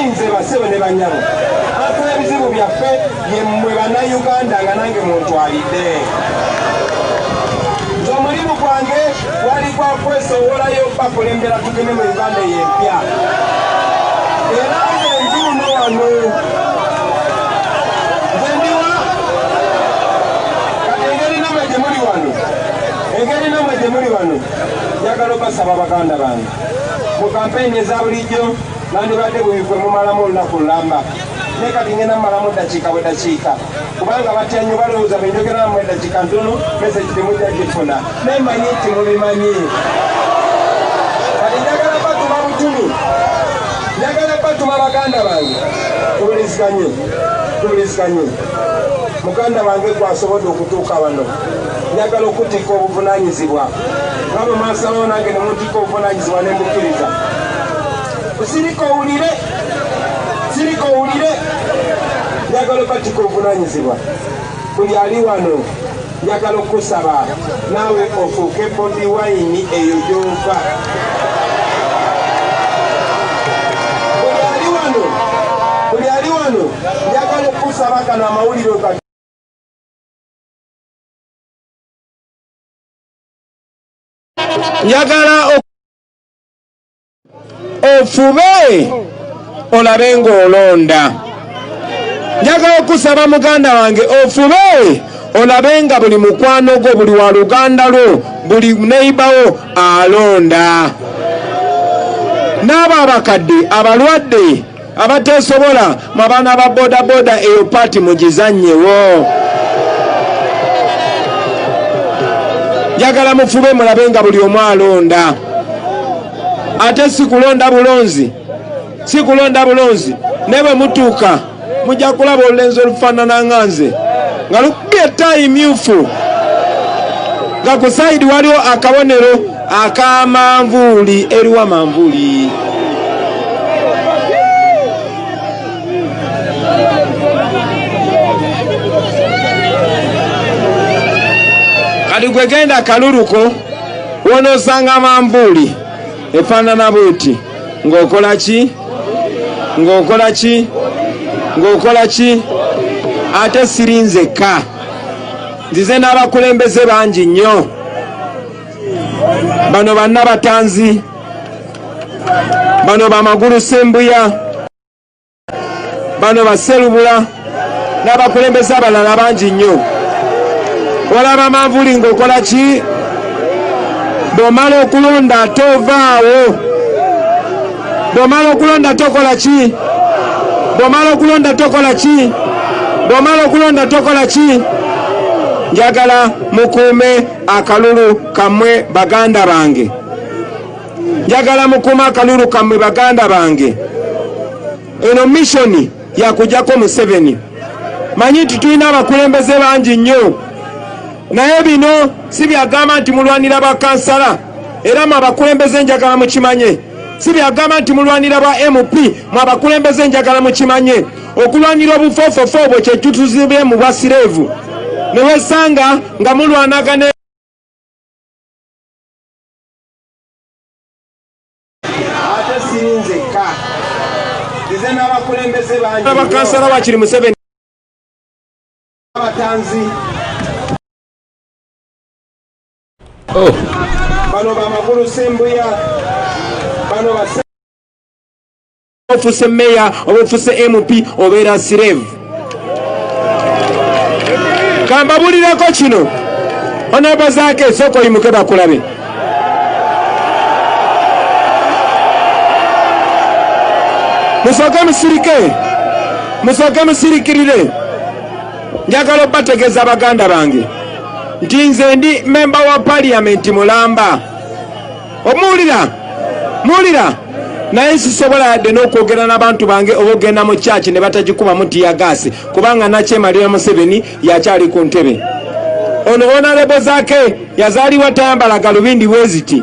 nze basebo ne banyabo akola ebizibu byaffe ye mmwe bannayuganda nga nange muntwalidde nze omulimu gwange gwali gwa kwesowolayo bakulembera tugende mu Uganda y'empya era nze nziruno wano nze ndiwa kati engeri namwe gye muli wano njagala okasaba baganda bange mu kampeyini eza bulijjo nandibadde bwebwe mumalamu olunaku lulamba naye kati ngenda mumalamu ddakiika bwe ddakiika kubanga batya nnyo balowooza benjogeramu eddakiika ntono mesagi temujja gifuna naye manyi nti mubimanyi kati njagala batuma butumi njagala batuma baganda bange tubulisiganye muganda wange gwasobodde okutuuka wano njagala okutika obuvunaanyizibwa nga bwe mwasalawo nange ne muntika obuvunaanyizibwa ne mbukiriza siriko owulire njagala okutika obuvunaanyizibwa buli ali wano njagala okusaba naawe ofuuke Bobiwine eyo gy'ova buli ali wano njagala okusaba kano amawulire okati njagala ofube olabe ng'olonda njagala okusaba muganda wange ofube olabe nga buli mukwano gwo buli wa luganda lwo buli neibawo alonda n'abo abakadde abalwadde abateesobola mu abaana ba bodaboda eyo paati mugizannyewo njagala mufube mulabe nga buli omu alonda ate sikulonda bulonzi ne bwe mutuuka mujja kulaba olulenzi olufaanana nga nze nga lukubye ettayi myufu nga ku sayidi waliwo akabonero akamanvuuli eriwa manvuuli kati gwegenda kaluluko wonoosanga manvuuli efaanana bweti ng'okola ki ate sirinzekka nzize n'abakulembeze bangi nnyo bano bannabatanzi bano bamagulu sembuya bano baserubula n'abakulembeze abalala bangi nnyo olaba manvuuli ng'okola ki bw'omala okulonda tovaawo bw'omala okulonda tokola ki njagala mukuume akalulu kammwe baganda bange eno missoni yakujjako Museveni manyi nti tulina abakulembeze bangi nnyo naye bino si byagamba nti mulwanira bakansala era mu abakulembeze njagala mukimanye si byagamba nti mulwanira ba MP mu abakulembeze njagala mukimanye okulwanira obufoofofo obwo kye tutuzibye mu bwasireevu ne wesanga nga mulwanagana ate sirinzekka nze n'abakulembeze bangi abakansala wakiri Museveni abatanzi bano bamagulu sembuya bano ofuse meya ofuse MP obeera sireevu kambabulireko kino onoba zaake soko yimuke bakulabe musooke musirikirire njagala obategeeza baganda bange nti nze ndi memba wa parliament mulamba omuwulira naye sisobola yadde n'okwogera n'abantu bange oba ogenda mu kyaki ne batagikubamu tiyagaasi kubanga nakyemalira Museveni yakyali ku ntebe ono honorable zaake yazaalibwa tayambala galubindi bweziti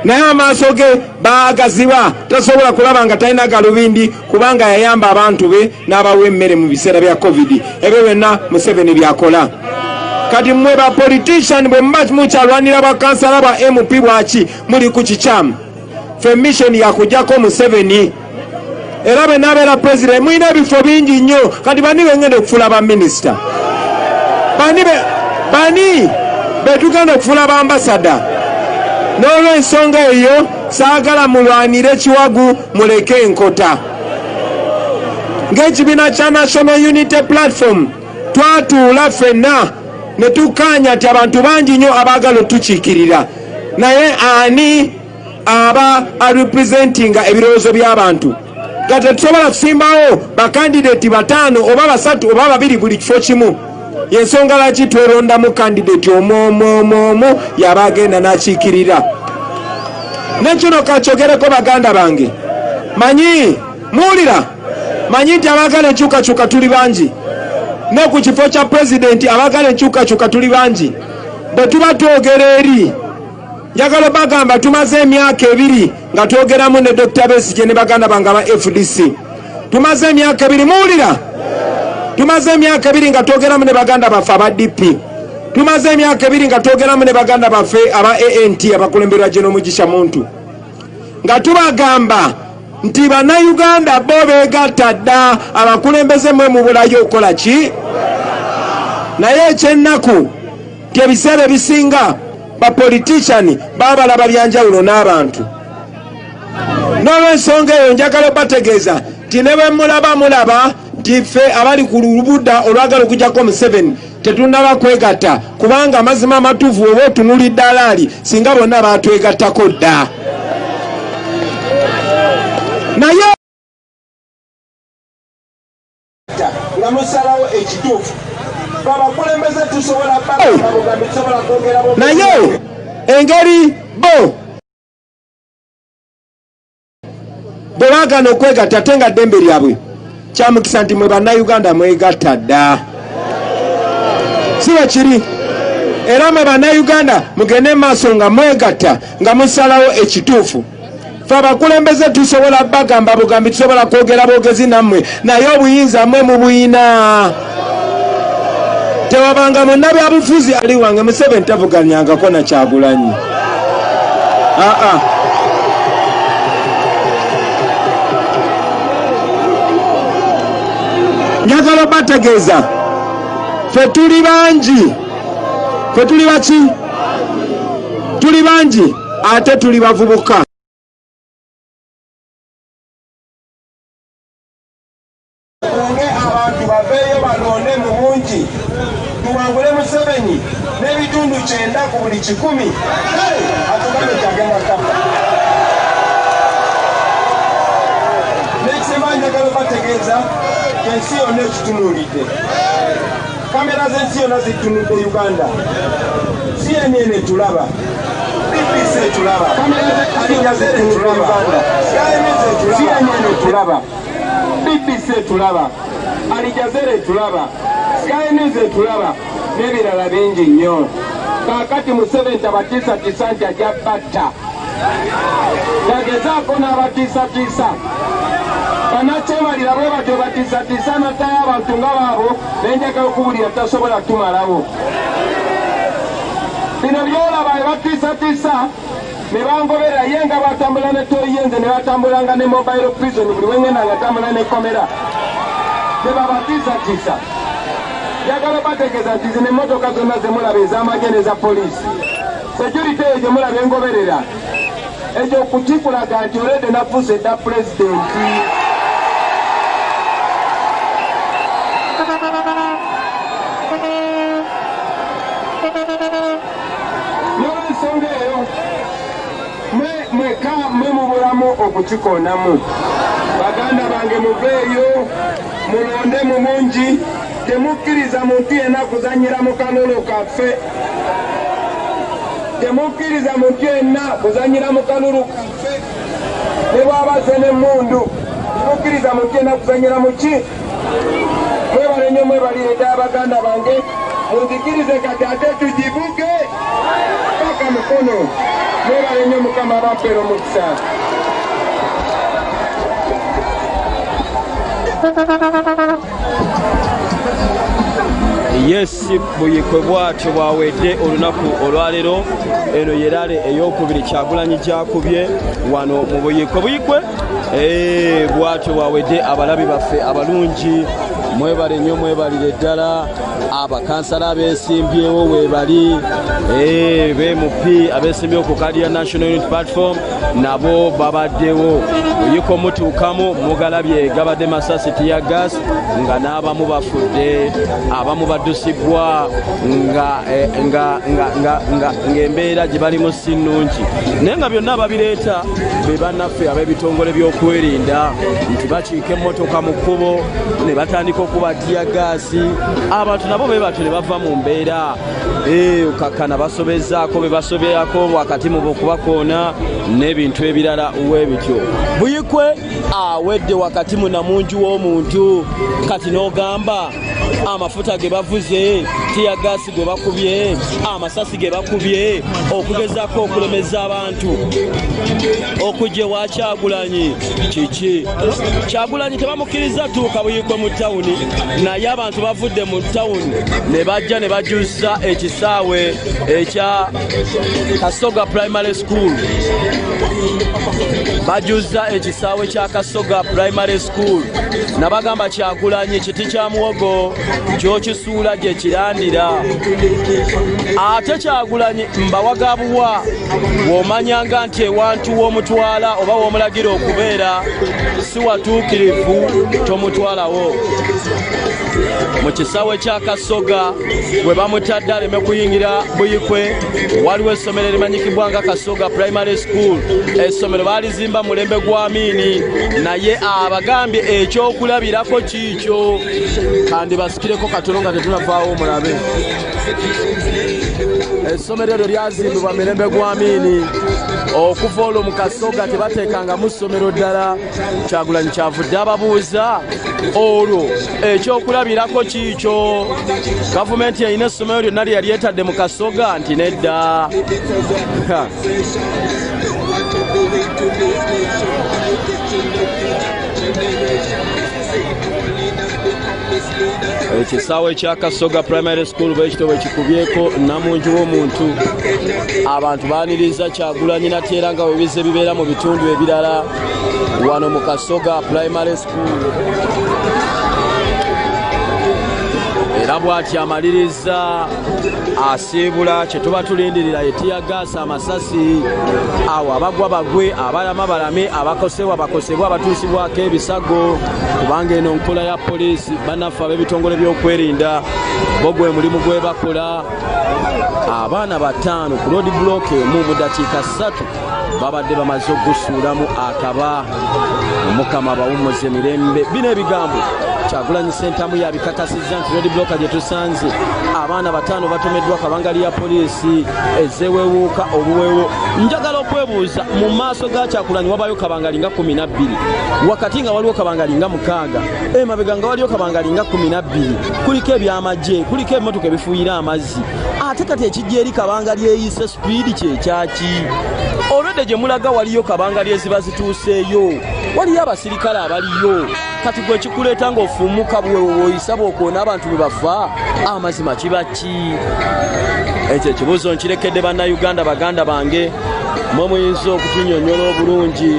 naye amaaso ge baagaziba tasobola kulaba nga talina galubindi kubanga yayamba abantu be n'abawa emmere mu biseera bya covid ebyo byonna Museveni byakola kati mmwe ba politician bwe muba mukyalwanira bakansala ba MP bwaki muli ku kikyamu fe mission yakujjako Museveni era bwe nabeera president mulina ebifo bingi nnyo kati bani bengenda okufuula ba minisita bani betugenda okufuula ba ambasada n'olw'ensonga eyo saagala mulwanire kiwagu muleke enkota ng'ekibiina kya National Unity Platform twatuula ffenna ne tukkaanya nti abantu bangi nnyo abaagala otukiikirira naye ani aba arepresentinga ebirowoozo by'abantu nga tetusobola kusimbawo bakandideti 5 oba 3 oba 2 buli kifo kimu yensonga laki twerondamu kandideti omwomu yaba agenda n'akiikirira nekino kakyogereko baganda bange manyi muwulira manyi nti abaagala enkyukakyuka tuli bangi ne ku kifo kya pulezidenti abaagala enkyukakyuka tuli bangi bwe tuba twogera eri njagala bagamba tumaze emyaka 2 nga twogeramu ne Dr. Besigye ne baganda bange aba FDC tumaze emyaka 2 muwulira tumaze emyaka 2 nga twogeramu ne baganda baffe aba DP tumaze emyaka 2 nga twogeramu ne baganda baffe aba ANT abakulemberwa General Mugisha Muntu nga tubagamba nti bannayuganda bo beegatta dda abakulembeze mwe mubulayo okukola ki naye ekyennaku nti ebiseera ebisinga bapoliticiani babalaba byanjawulo n'abantu n'olw'ensonga eyo njagala obategeeza nti ne bwe mulaba nti ffe abali ku lubudda olwagala okujjako Museveni tetunnaba kwegatta kubanga amazima amatuufu oba otunulidde alaali singa bonna baatwegattako dda naye nga musalawo ekituufu abakulembeze tusobola naye engeri bo bwe baagana okwegatta ate nga ddembe lyabwe kyamukisa nti mwe bannayuganda mwegatta dda si bwe kiri era mwe bannayuganda mugende maaso nga mwegatta nga musalawo ekituufu ffe abakulembeze tusobola bagamba bugambi tusobola kwogera bwogezi nammwe naye obuyinza mmwe mubuyina tewabanga munnabyabufuzi ali wange Museveni tavuganyangako na Kyagulanyi njagala bategeeza ffe tuli bangi ffe tuli baki tuli bangi ate tuli bavubuka abantu baveeyo balonde mu bungi tuwangule Museveni n'ebitundu 9 ku buli 100 atugambe kyagenda kafa nekisemba njagala bategeeza ensi yonna ekitunuulidde kamera z'ensi yonna zitunudde Uganda CNN tulaba BBC tulaba Alija zitunudde Uganda CNN tulaba BBC tulaba Alijazere tulaba Sky News tulaba n'ebirala bingi nnyo kaakati Museveni tabatiisatiisa nti ajja batta yagezaako n'abatiisatiisa banakyemalira bwe batyo batiisatiisa natayo abantu nga baabo nenjagala okubulira tasobola tumalawo bino byolaba bwe batiisatiisa ne bangobera ye nga batambula ne toyenze ne batambulanga ne mobile prison buli wengenda nga tambula ne komera ne babatiisatiisa njagala bategeeza nti zino emmotoka zonna zemulaba ez'amagye n'eza poliisi security eyo gye mulaba engoberera ekyo kukikulaga nti olede nafuuse edda pulezidenti n'olwensonga eyo mweka mwe mu bulamu okukikonamu baganda bange muveeyo mulonde mu mungi temukkiriza muntu yenna kuzanyira mu kalulu kaffe temukkiriza muntu yenna kuzanyira mu kalulu kaffe ne bw'abaze n'emmundu temukkiriza muntu yenna kuzanyira mu ki mwebale nnyo mwebalire ddala baganda bange munzikirize kati ate tugibuke paka Mukono mwebale nnyo Mukama abampeera omukisa Yes, Buikwe bwatyo bwawedde olunaku olwaleero eno yerale ey'okubiri Kyagulanyi gyakubye wano mu Buikwe bwatyo bwawedde abalabi baffe abalungi mwebale nnyo mwebalire ddala abakansala abeesimbyewo webali BMP abeesimbyewo ku kadi ya National Unity Platform nabo babaddewo oyiko mutuukamu mugalabye gabadde masasi tiya gas nga n'abamu bafudde abamu baddusibwa ng'embeera gye balimu si nnungi naye nga byonna babireeta be bannaffe ab'ebitongole by'okwerinda nti bakiika emmotoka mu kkubo ne batandika okuba tiya gaasi abantu nabo be batyo ne bava mu mbeera okakkana basobezaako be basobyako wakati mu okubakoona n'ebintu ebirala webityo Buikwe awedde wakati mu namunju w'omuntu kati n'ogamba amafuta ge bavuze tiya gaasi gwe bakubye amasasi ge bakubye okugezaako okulemeza abantu okujja wa Kyagulanyi kiki Kyagulanyi tebamukkiriza tuuka Buikwe mu tawuni naye abantu bavudde mu tawuni ne bajja ne bajuza ekisaawe ekya Kasoga Primary School bajuza ekisaawe kya Kasoga Primary School nabagamba Kyagulanyi kiti kya muwogo kyokisuula gye kirandira ate Kyagulanyi mbawagabuwa w'omanyanga nti ewantu w'omutwala oba w'omulagira okubeera si watuukirivu tomutwalawo mu kisaawe kya Kasoga bwe bamutadde aleme kuyingira Buikwe waliwo essomero erimanyikibwa nga Kasoga Primary School essomero baalizimba mulembe gwa Amini naye abagambye ekyokulabirako kiikyo kandi basikireko katono nga tetunavaawo mulabe essomero eryo lyazimbibwa mirembe gwa Amini okuva olwo mu Kasoga tebateekangamu ssomero ddala Kyagulanyi kyavudde ababuuza olwo ekyokulabirako kiikyo gavumenti erina essomero lyonna lye yali etadde mu Kasoga nti nedda ekisaawe kya Kasoga Primary School bwekito bwe kikubyeko namunju w'omuntu abantu baaniriza Kyagulanyi nate era nga webize bibeera mu bitundu ebirala wano mu Kasoga Primary School era bw'ati amaliriza asiibula kye tuba tulindirira etiya gaasi amasasi awo abagwa bagwe abalama balame abakosebwa bakosebwa abatuusibwako ebisago kubanga eno nkola ya poliisi bannaffe ab'ebitongole by'okwerinda bo gwe mulimu gwe bakola abaana 5 ku road block emu mu dakiika 3 babadde bamaze okugusuulamu akaba omukama bawummuze mirembe bino ebigambo Kyagulanyi sentamu yabikakasizza nti road block gye tusanze abaana 5 batomeddwa kabangali ya poliisi ezewewuuka obuweewo njagala okwebuuza mu maaso ga Kyagulanyi wabayo kabangali nga 12 wakati nga waliwo kabangali nga 6 emabega nga waliwo kabangali nga 12 kuliko ebyamagye kuliko ebimotoka ebifuuyira amazzi ate kati ekijja eri kabangali eyise speed kyekyaki olwedde gye mulaga waliyo kabangali eziba zituuseeyo waliyo abasirikale abaliyo kati gwe kikuleeta ng'ofuumuka bwewoyisa bw'okoona abantu bwe bafa amazima kiba ki ekyo ekibuuzo nkirekedde bannayuganda baganda bange mwe muyinza okutunyonyola obulungi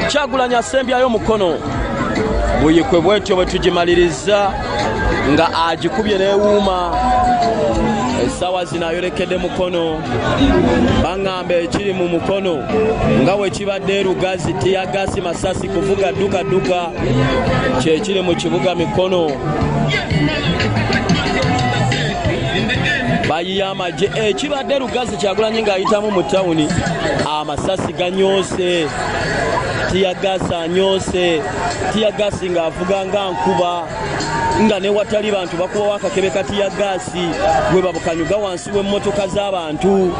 Kyagulanyi asembyayo Mukono Buikwe bwetyo bwe tugimaliriza nga agikubye n'ewuuma essaawa zino ayolekedde Mukono baŋŋamba ekiri mu Mukono nga bwe kibadde Lugazi tiya gaasi masasi kuvuga dduka kyekiri mu kibuga Mikono bayiya amagye ekibadde Lugazi Kyagulanyi ng'ayitamu mu tawuni amasasi ganyoose tiya gaasi anyoose tiya gaasi ng'avuga nga nkuba nga ne watali bantu bakubawo akakebe ka tiya gaasi bwe babukanyuga wansi w'emmotoka z'abantu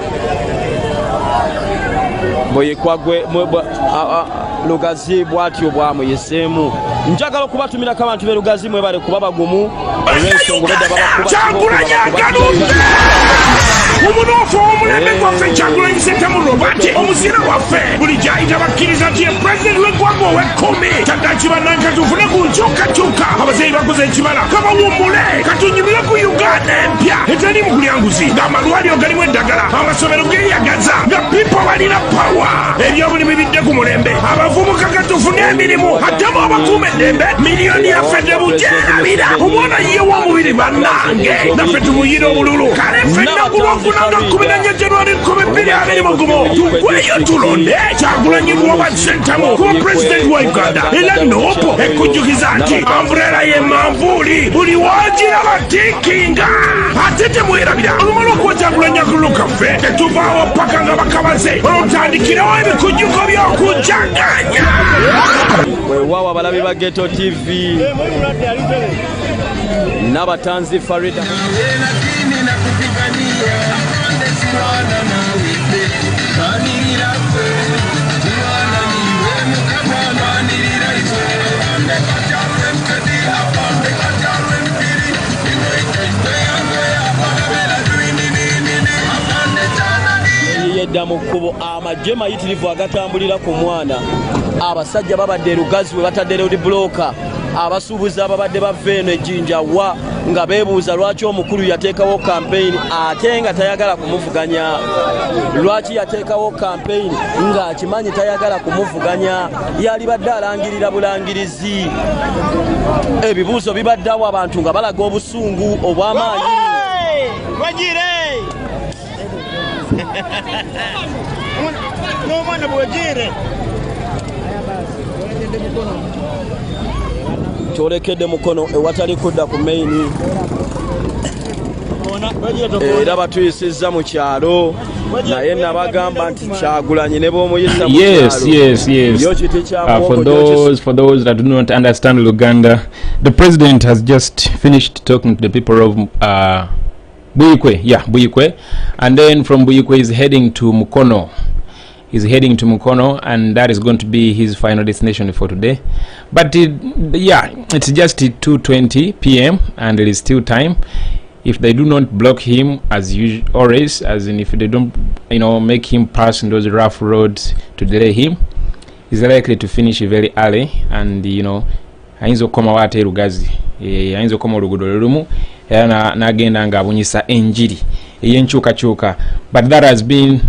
bweyekwagwe Lugazi bwatyo bwamuyiseemu njagala okubatumirako abantu be Lugazi mwebale kuba bagumu olw'ensonga obedda babakuba Umunofu omulembe gwaffe Kyagulanyi Ssentamu Robert omuzira waffe buli gyayita bakkiriza nti ye pulezidenti w'eggwanga ow'ekkumi kyaddaaki bannange tufune ku nkyukakyuka abazeeyi bakoze ekibala kabawummule katunyumire ku Uganda empya etali mu kulyanguzi ng'amalwaliro galimu eddagala amasomero geeyagaza nga pipo balina pawa ebyobulimi bidde ku mulembe abavubuka katufune emirimu attemu abakuuma eddembe miliyoni yaffe tebugyerabira omwana ye w'omubiri bannange naffe tumuyire obululu kale ffenna kulwokunanga 14 January 2021 tugweyo tulonde Kyagulanyi Robert Ssentamu kuba pulezidenti wa Uganda era noopo ekujjukiza nti amvulera ye manvuuli buli wagira batikinga ate temwerabira olumala okuba Kyagulanyi akuluka ffe tetuvaawo paka nga bakabaze olutandikirawo ebikujjuko by'okujjaganya weewaawo abalabi ba Ghetto TV n'abatanzi Farida yedda mu kkubo amagye mayitirivu agatambulira ku mwana abasajja babadde Lugazi we batadde road blocker abasuubuzi ababadde bava eno ejjinja wa nga beebuuza lwaki omukulu yateekawo campaign ate nga tayagala kumuvuganya lwaki yateekawo campaign nga akimanyi tayagala kumuvuganya yali badde alangirira bulangirizi ebibuuzo bibaddewo abantu nga balaga obusungu obw'amaanyi wagire n'omwana bwegire kyolekedde Mukono ewatali kudda ku maini era batuyisizza mu kyalo naye nabagamba nti Kyagulanyi ne b'omuyisa mu kyalo. For those that do not understand Luganda, the president has just finished talking to the people of Buikwe, and then from Buikwe he's heading to Mukono. And that is going to be his final destination for today. But it's just 2:20 p.m. and there is still time. If they do not block him as usual, always, as in if they don't, make him pass in those rough roads to delay him, he's likely to finish very early. And ayinza okukoma waate Lugazi, ayinza okukoma oluguudo lulumu era n'agenda ng'abunyisa enjiri ey'enkyukakyuka. But that has been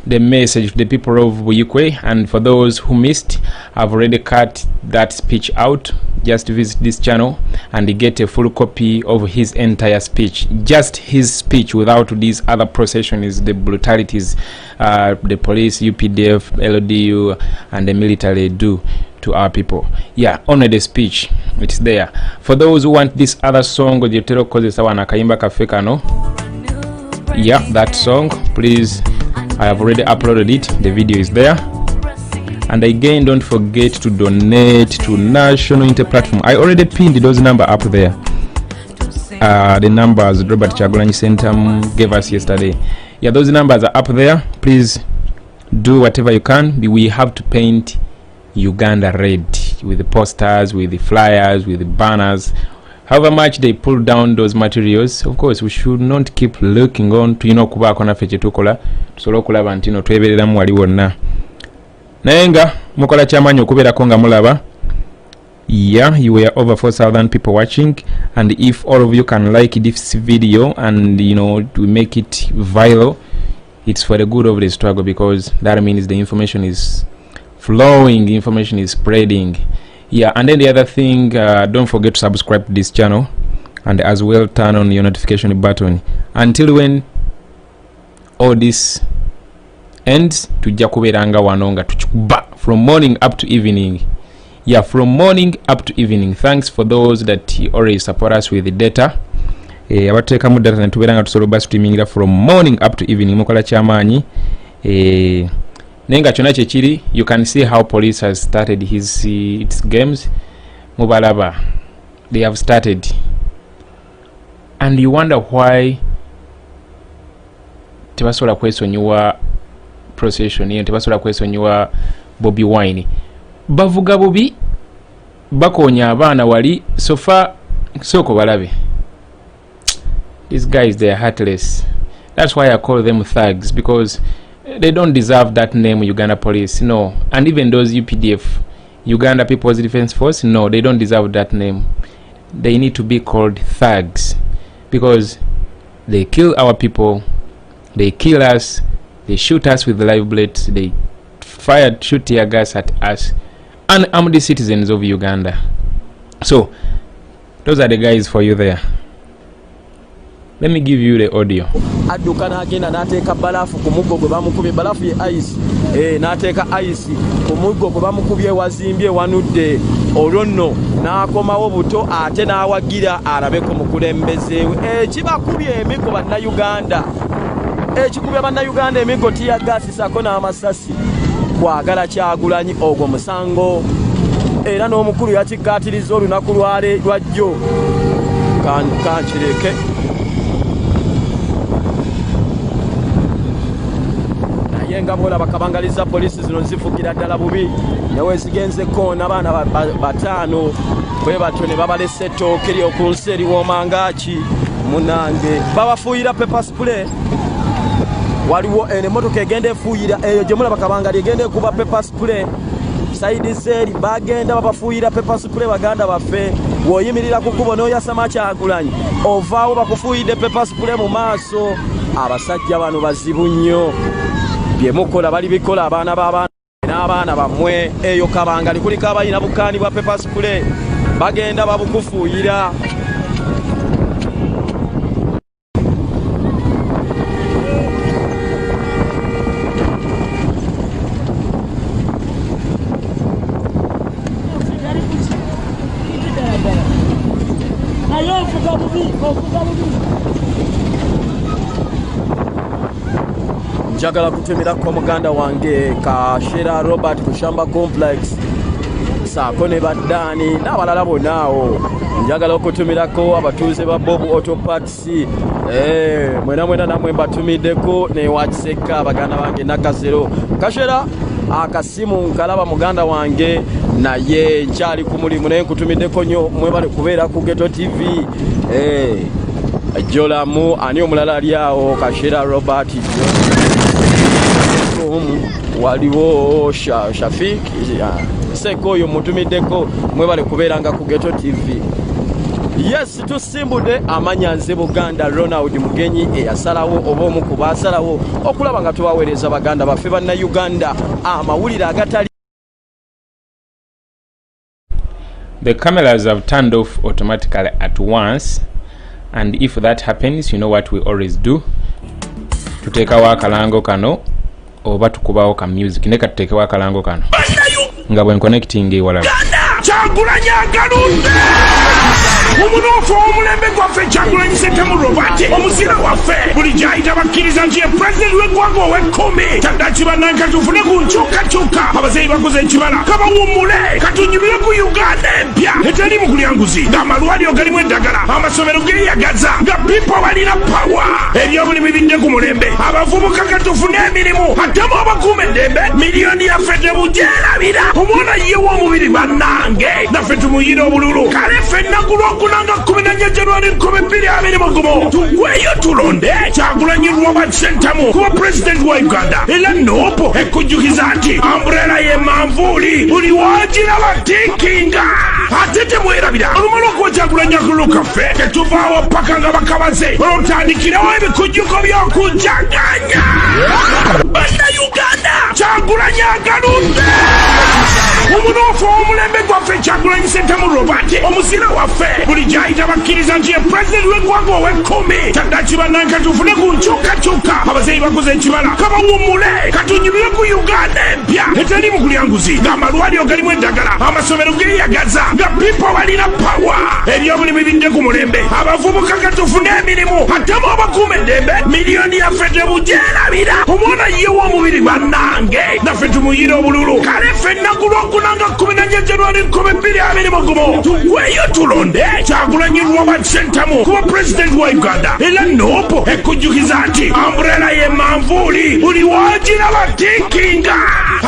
the message to the people of Buikwe, and for those who missed, I've already cut that speech out. Just visit this channel and get a full copy of his entire speech, just his speech, without these other processions, the brutalities the police, UPDF, LDU and the military do to our people. Only the speech, it's there. For those who want this other song, that song, please, I have already uploaded it. The video is there. And again, don't forget to donate to National Inter-Platform. I already pinned those numbers up there. The numbers Robert Kyagulanyi Ssentamu gave us yesterday. Those numbers are up there. Please do whatever you can. We have to paint Uganda red with the posters, with the flyers, with the banners. However much they pull down those materials, of course we should not keep looking on to kubaako naffe kyetukola tusobola okulaba nti twebereramu wali wonna naye nga mukola kyamaanyi okubeerako nga mulaba. You were over 4,000 people watching, and if all of you can like this video and to make it viral, it's for the good of the struggle, because that means the information is flowing, the information is spreading. And then the other thing, don't forget to subscribe to this channel and as well turn on your notification button. Until when all this ends, tujja kuberanga wanonga tuchikuba from morning up to evening. From morning up to evening. Thanks for those that always support us with the data. Abateka mu data netuberanga tusobola streaming from morning up to evening. Mukola kyamaanyi. Nenga kyonna kyekiri, you can see how police has started its games. Mubalaba, they have started, and you wonder why tebasobola kwesonyiwa procession, tebasobola kwesonyiwa Bobiwine. Bavuga bubi, bakonya abaana wali, sofa soko balabe. These guys, they are heartless. That's why I call them thugs, because they don't deserve that name, Uganda Police. No. And even those UPDF, Uganda People's Defense Force, no, they don't deserve that name. They need to be called thugs, because they kill our people, they kill us, they shoot us with live bullets, they shoot tear gas at us, unarmed citizens of Uganda. So those are the guys for you there. Let me give you the audio. Adukana agenda n'ateeka balafu ku muggo gwe bamukubye, balafu ye ice, n'ateeka ice ku muggo gwe bamukubye wazimbye wanudde, olwo nno n'akomawo buto ate n'awagira alabe ku mukulembeze we. Kibakubye emiggo bannayuganda, ekikubye bannayuganda emiggo tiya gaasi sako n'amasasi, kwagala Kyagulanyi ogwo musango, era n'omukulu yakikkaatiriza olunaku lwajjo. Kankireke nga bola bakabangaliza polisi zino zifugira ddala bubi, newe zigenze koona abaana bataano bwe batyo ne babalesa ettooke ly'oku nsi eliwoomangaki munange, babafuuyira pepper spray. Waliwo emmotoka egenda efuuyira eyo gye mulaba kabangali egenda ekuba pepper spray saidi zeri, bagenda babafuuyira pepper spray baganda baffe. Woyimirira ku kkubo n'oyasama Kyagulanyi ovaawo bakufuuyidde pepper spray mu maaso. Abasajja bano bazibu nnyo, byemukola bali bikola abaana b'abaana n'abaana bammwe. Eyo kabangali kuliko abalina bukaani bwa pepper spray, bagenda babukufuuyira. Njagala kutumirako muganda wange Kashera Robert Kushamba Complex, saako ne baddaani n'abalala bonaawo. Njagala okutumirako abatuuze ba Bob Auto Parts, mwena namwe mbatumiddeko ne Wakiseka abaganda bange Nakazero. Kashera akasimu nkalaba muganda wange, naye nkyali ku mulimu naye nkutumiddeko nnyo, mwebale kubeera ku Ghetto TV. Jolamu ani omulala ali awo, Kashera Robert waliwo Shafik Seko oyo mutumiddeko, mwebale kubeeranga ku Ghetto TV. Yes, tusimbudde amanyanze Buganda Ronald Mugenyi eyasalawo oba omu ku baasalawo okulaba nga tubaweereza baganda baffe bannayuganda amawulire agatali. The cameras have turned off automatically at once, and if that happens, you know what we always do, tuteekawo akalango kano oba tukubawo ka music. Neka tuteekewo akalango kano nga bwe connecting ewalala. Kyagulanyi agaludde omunoofu omulembe gwaffe Kyagulanyi Ssentamu Robert omuzira waffe buli gy'ayita bakkiriza nti ye pulezidenti w'eggwanga ow'ekkumi taddaki bannanka tufune ku nkyukakyuka. Abazeeyi bakoze ekibala kabawummule katunyumire ku Uganda empya eteri mu kulyanguzi, ng'amalwaliro galimu eddagala, amasomero geeyagaza, nga pipo balina pawa, ebyobulimi bidde ku mulembe, abavubuka katufune emirimu, atemu abakuuma eddembe, miliyoni yaffe tebugyerabira. Omwana ye w'omubiri bannange naffe tumuyire obululu, kale ffenna ku Lwokunanga 14 January 2020 tugweyo tulonde Kyagulanyi Robert Ssentamu kuba pulezidenti wa Uganda. Era noopo ekujjukiza nti ambrela ye manvuuli buli wagiraba tikinga ate temwerabira. Olumala okuwa Kyagulanyi akululu kaffe tetuvaawo paka nga bakabaze olutandikirawo ebikujjuko by'okujaganya bannayuganda. Kyagulanyi agaludde omunoofu omulembe gwaffe Kyagulanyi Ssentamu Robert omuzira waffe buli gy'ayita bakkiriza nti ye pulezidenti w'eggwanga ow'ekkumi taddaki bannanka tufune ku nkyukakyuka. Abazeeyi bakoze ekibala kabawummule katunyumire ku Uganda empya eteri mu kulyanguzi, ng'amalwaliro galimu eddagala, amasomero geeyagaza, nga pipo balina pawa, ebyobulimi bidde ku mulembe, abavubuka katufune emirimu, atemu abakuuma eddembe, miliyoni yaffe tebugyerabira. Omwana ye w'omubiri bannange naffe tumuyire obululu, kale ffenna ku Lwokunanga 14 January 2020 tugweyo tulonde Kyagulanyi Robert Ssentamu kuba pulezidenti wa Uganda. Era noopo ekujjukiza nti ambrela ye manvuuli buli wagiraba tikinga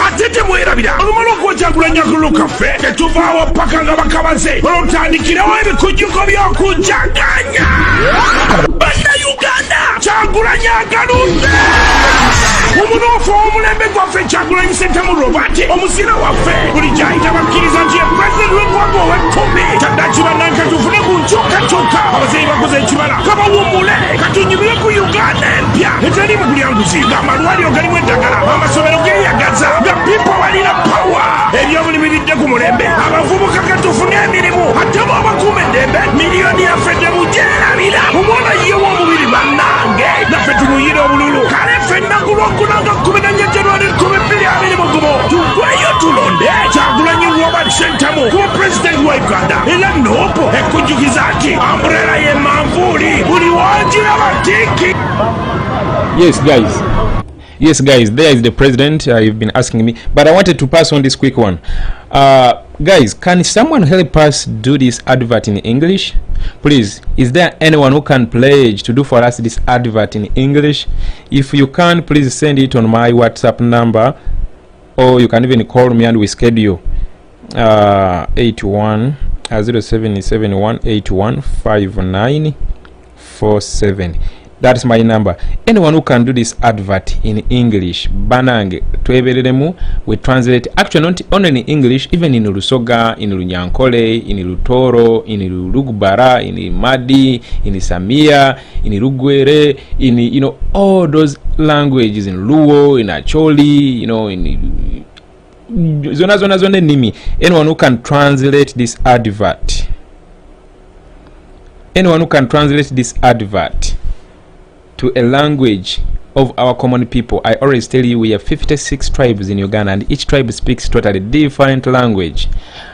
ate temwerabira. Olumala okuwa Kyagulanyi akululu kaffe tetuvaawo paka nga bakabaze olutandikirawo ebikujjuko by'okujaganya bannayuganda. Kyagulanyi agaludde omunoofu omulembe gwaffe Kyagulanyi Ssentamu Robert omusira waffe buli gyayita bakkiriza nti ye pulezidenti w'eggwanga ow'ekkumi kyaddaaki bannanka tufune ku nkyukakyuka abazeeyi bakoze ekibala kabawummule katunyumire ku Uganda empya eteri mu bulyanguzi ng'amalwaliro galimu eddagala amasomero geeyagaza nga pipo balina pawa ebyobulimiridde ku mulembe abavubuka katufune emirimu ate bw'abakuuma eddembe miliyoni yaffe temugyerabira omwana ye w'omubiri bannange naffe tumuyire obululu kale ffenna ku lwokunanga 14 January 2020 tugweyo tulonde Kyagulanyi Robert Ssentamu kuba pulezidenti wa Uganda era noopo ekujjukiza nti amburera ye manvuuli buli wagira batiki. Yes guys, there is the president. You've been asking me, but I wanted to pass on this quick one. Guys, can someone help us do this advert in English? Please, is there anyone who can pledge to do for us this advert in English? If you can, please send it on my WhatsApp number, or you can even call me and we schedule 0771815947. That's my number. Anyone who can do this advert in English, banange twebereremu, we translate. Actually, not only in English, even in Lusoga, in Lunyankole, in Lutoro, in Lugbara, in Madi, in Samia, in Lugwere, in all those languages, in Luo, in Acholi, in zona nimi. Anyone who can translate this advert. Anyone who can translate this advert to a language of our common people. I always tell you we have 56 tribes in Uganda, and each tribe speaks totally different language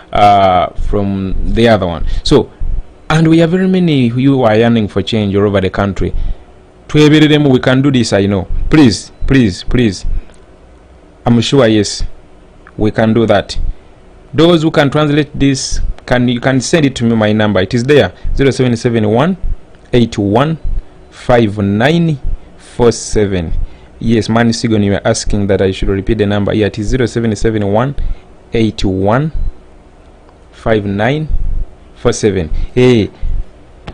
from the other one. So, and we have very many who are yearning for change all over the country. We can do this, I know. Please. I'm sure, yes, we can do that. Those who can translate this, you can send it to me. My number, it is there, 0771 81 5947. Yes, Mani Sigon, you are asking that I should repeat the number. Yeah, it is 0771 81 5947. Hey,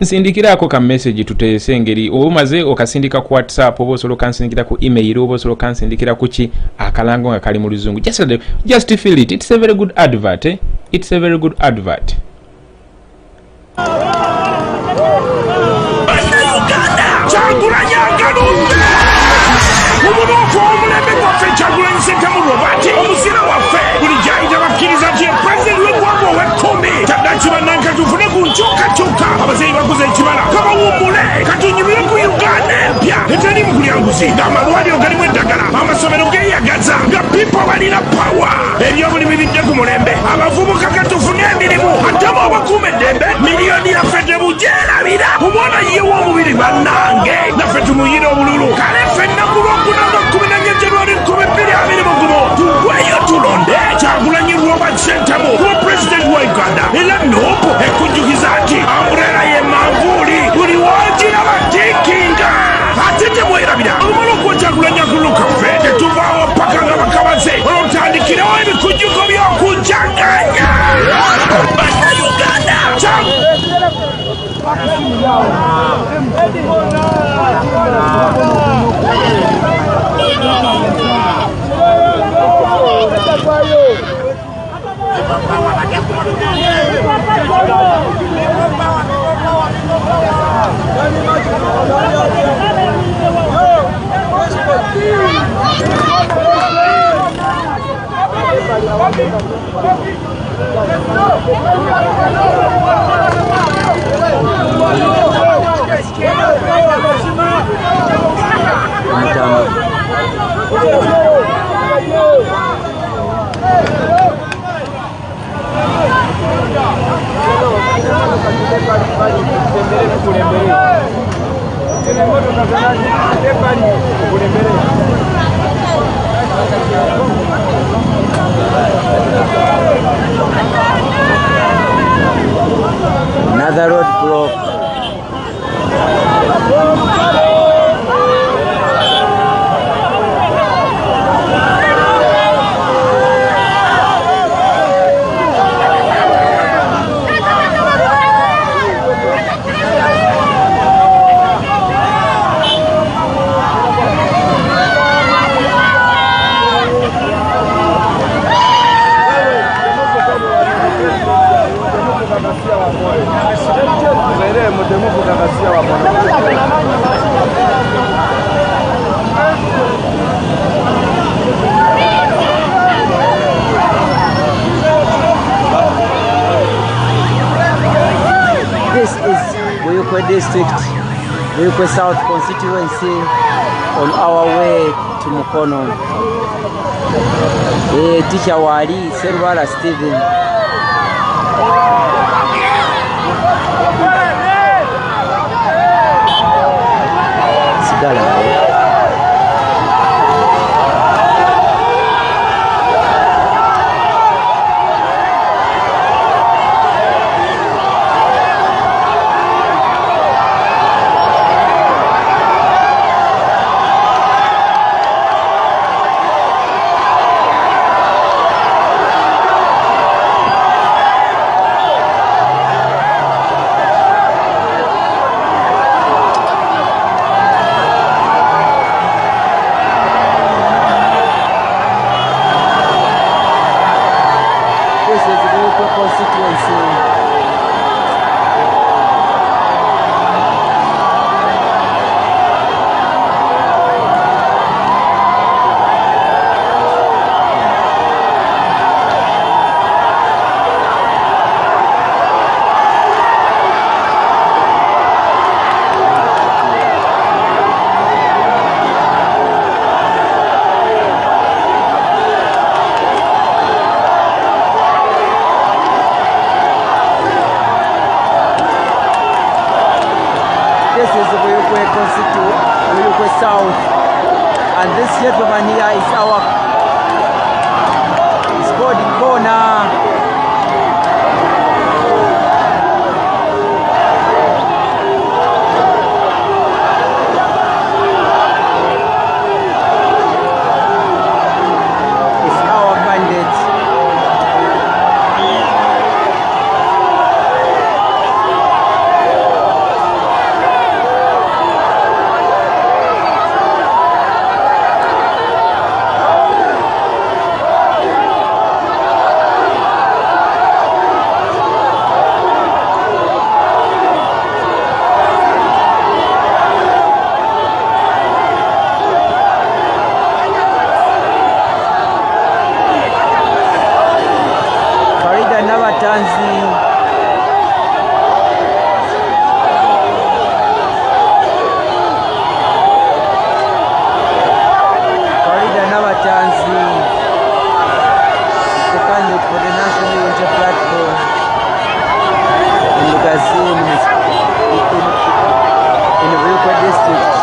nsindikirako ka message tuteese engeri obumaze okasindika ku WhatsApp oba osobola okansindikira ku email oba osobola okansindikira ku ki akalango nga kali mu luzungu. Just feel it. It's a very good advert. It's a very good advert. Kyagulanyi agaludde omunoofu omulembe gwaffe Kyagulanyi Ssentamu Robert omusira waffe buli gyayita bakkiriza nti ye pulezidenti w'eggwanga ow'ekkumi kyaddaaki bannanka tufune ku nkyukakyuka abazeeyi bakoze ekibala kabawummule katunyumire ku Uganda empya eteri mu bulyanguzi ng'amalwaliro galimu eddagala amasomero geeyagaza nga pipo balina pawa ebyobulimiridde ku mulembe abavubuka katufune emirimu ate bw'abakuuma eddembe miliyoni yaffe temugyerabira omwana ye w'omubiri bannange naffe tumuyire obululu kale ffenna ku lwokunanga 14 January 2020 tugweyo tulonde Kyagulanyi Robert Ssentamu kuba pulezidenti wa Uganda era noopo ekujjukiza nti amburera ye manvuuli buli wagira batikinga ate temwerabira olumala okuwa Kyagulanyi akululu kaffe tetuvaawo paka nga bakabaze olwotandikirawo ebikujjuko by'okujjaganya bannayuganda. Another road block. This is Buikwe District, Buikwe South constituency, on our way to Mukono. Teacher Wali Serwala Stephen. Sigala. This is Buikwe South, and this gentleman here is our sporting corner. For the national unity platform in Lugazi in the Buikwe district.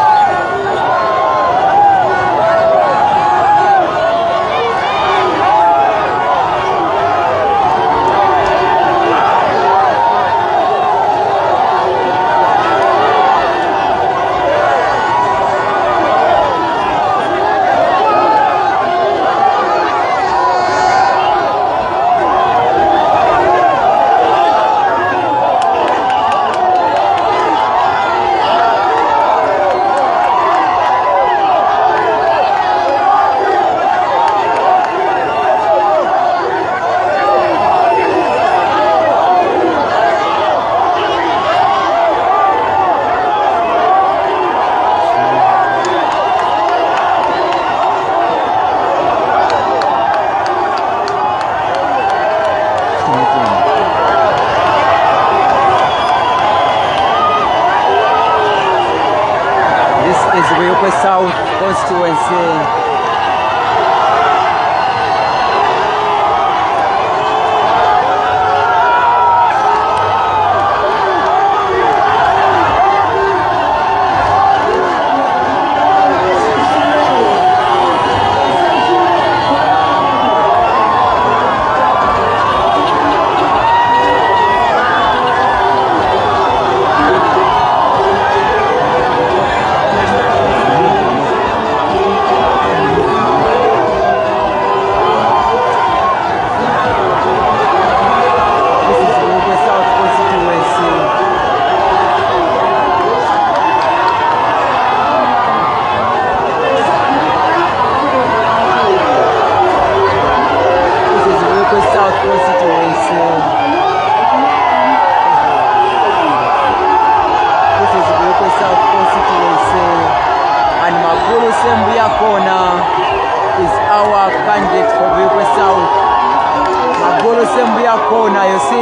This is Buikwe South constituency.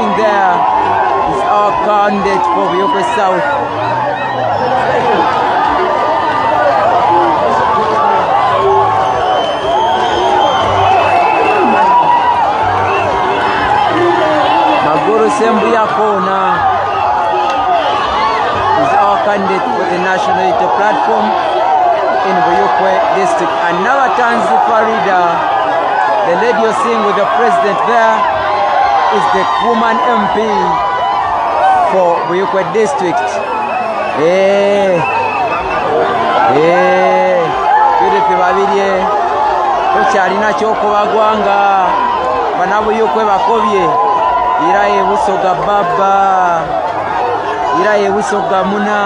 seeing there is our candidate for Buikwe South. Maguru Sembuya Kona is our candidate for the National Unity Platform in Buikwe District. And Nabatanzi Farida, the lady you're seeing with the president there, is the woman MP for Buikwe District. Philippe Babirye tukyalina kyokubagwanga bana Buikwe bakobye iraye busoga baba iraye busoga muna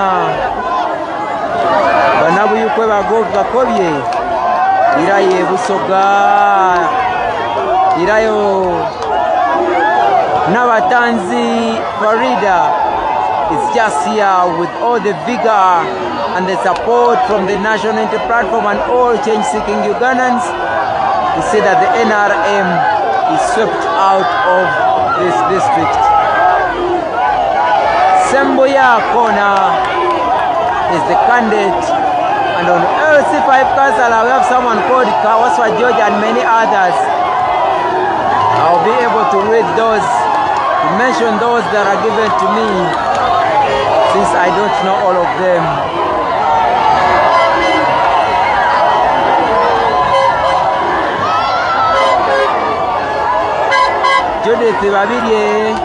bana Buikwe bakobye iraye busoga irayo Nabatanzi Farida is just here with all the vigor and the support from the National Unity Platform and all change-seeking Ugandans to say that the NRM is swept out of this district. Sembuya Kona is the candidate, and on LC5 Councillor we have someone called Kawaswa George and many others. I'll be able to read those, to mention those that are given to me, since I don't know all of them. Judith Babirye,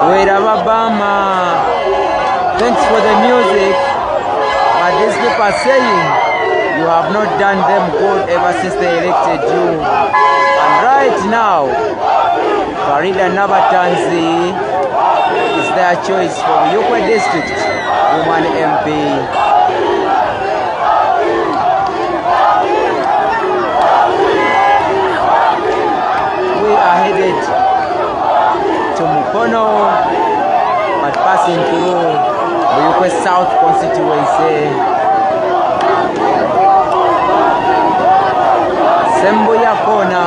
Werababama, thanks for the music, but these people are saying you have not done them good ever since they elected you. And right now, Farida Nabatanzi is their choice for Buikwe District, woman MP. We are headed to Mukono, but passing through Buikwe South constituency. Sembuya Kona,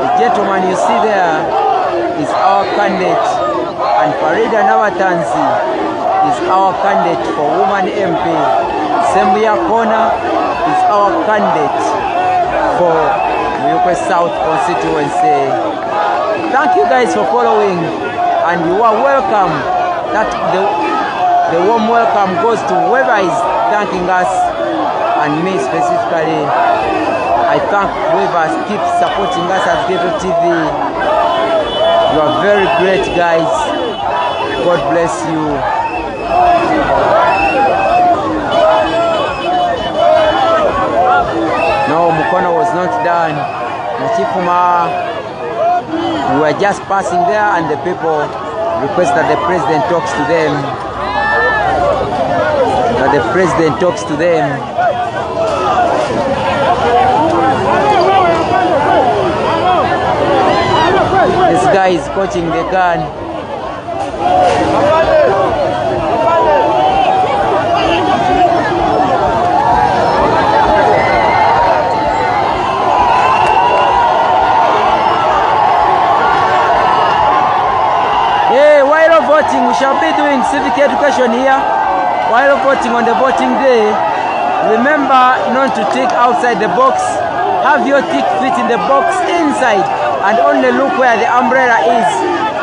the gentleman you see there, is our candidate, and Farida Nabatanzi is our candidate for woman MP. Sembuya Kona is our candidate for Buikwe South constituency. Thank you guys for following, and you are welcome. That the warm welcome goes to whoever is thanking us, and me specifically. I thank whoever keeps supporting us as Ghetto TV. You are very great, guys. God bless you. No, Mukono was not done. Machifuma, we were just passing there, and the people request that the president talks to them. That the president talks to them. This guy is coaching the gun. Hey, while voting, we shall be doing civic education here. While voting on the voting day, remember not to tick outside the box. Have your tick fit in the box inside, and only look where the umbrella is.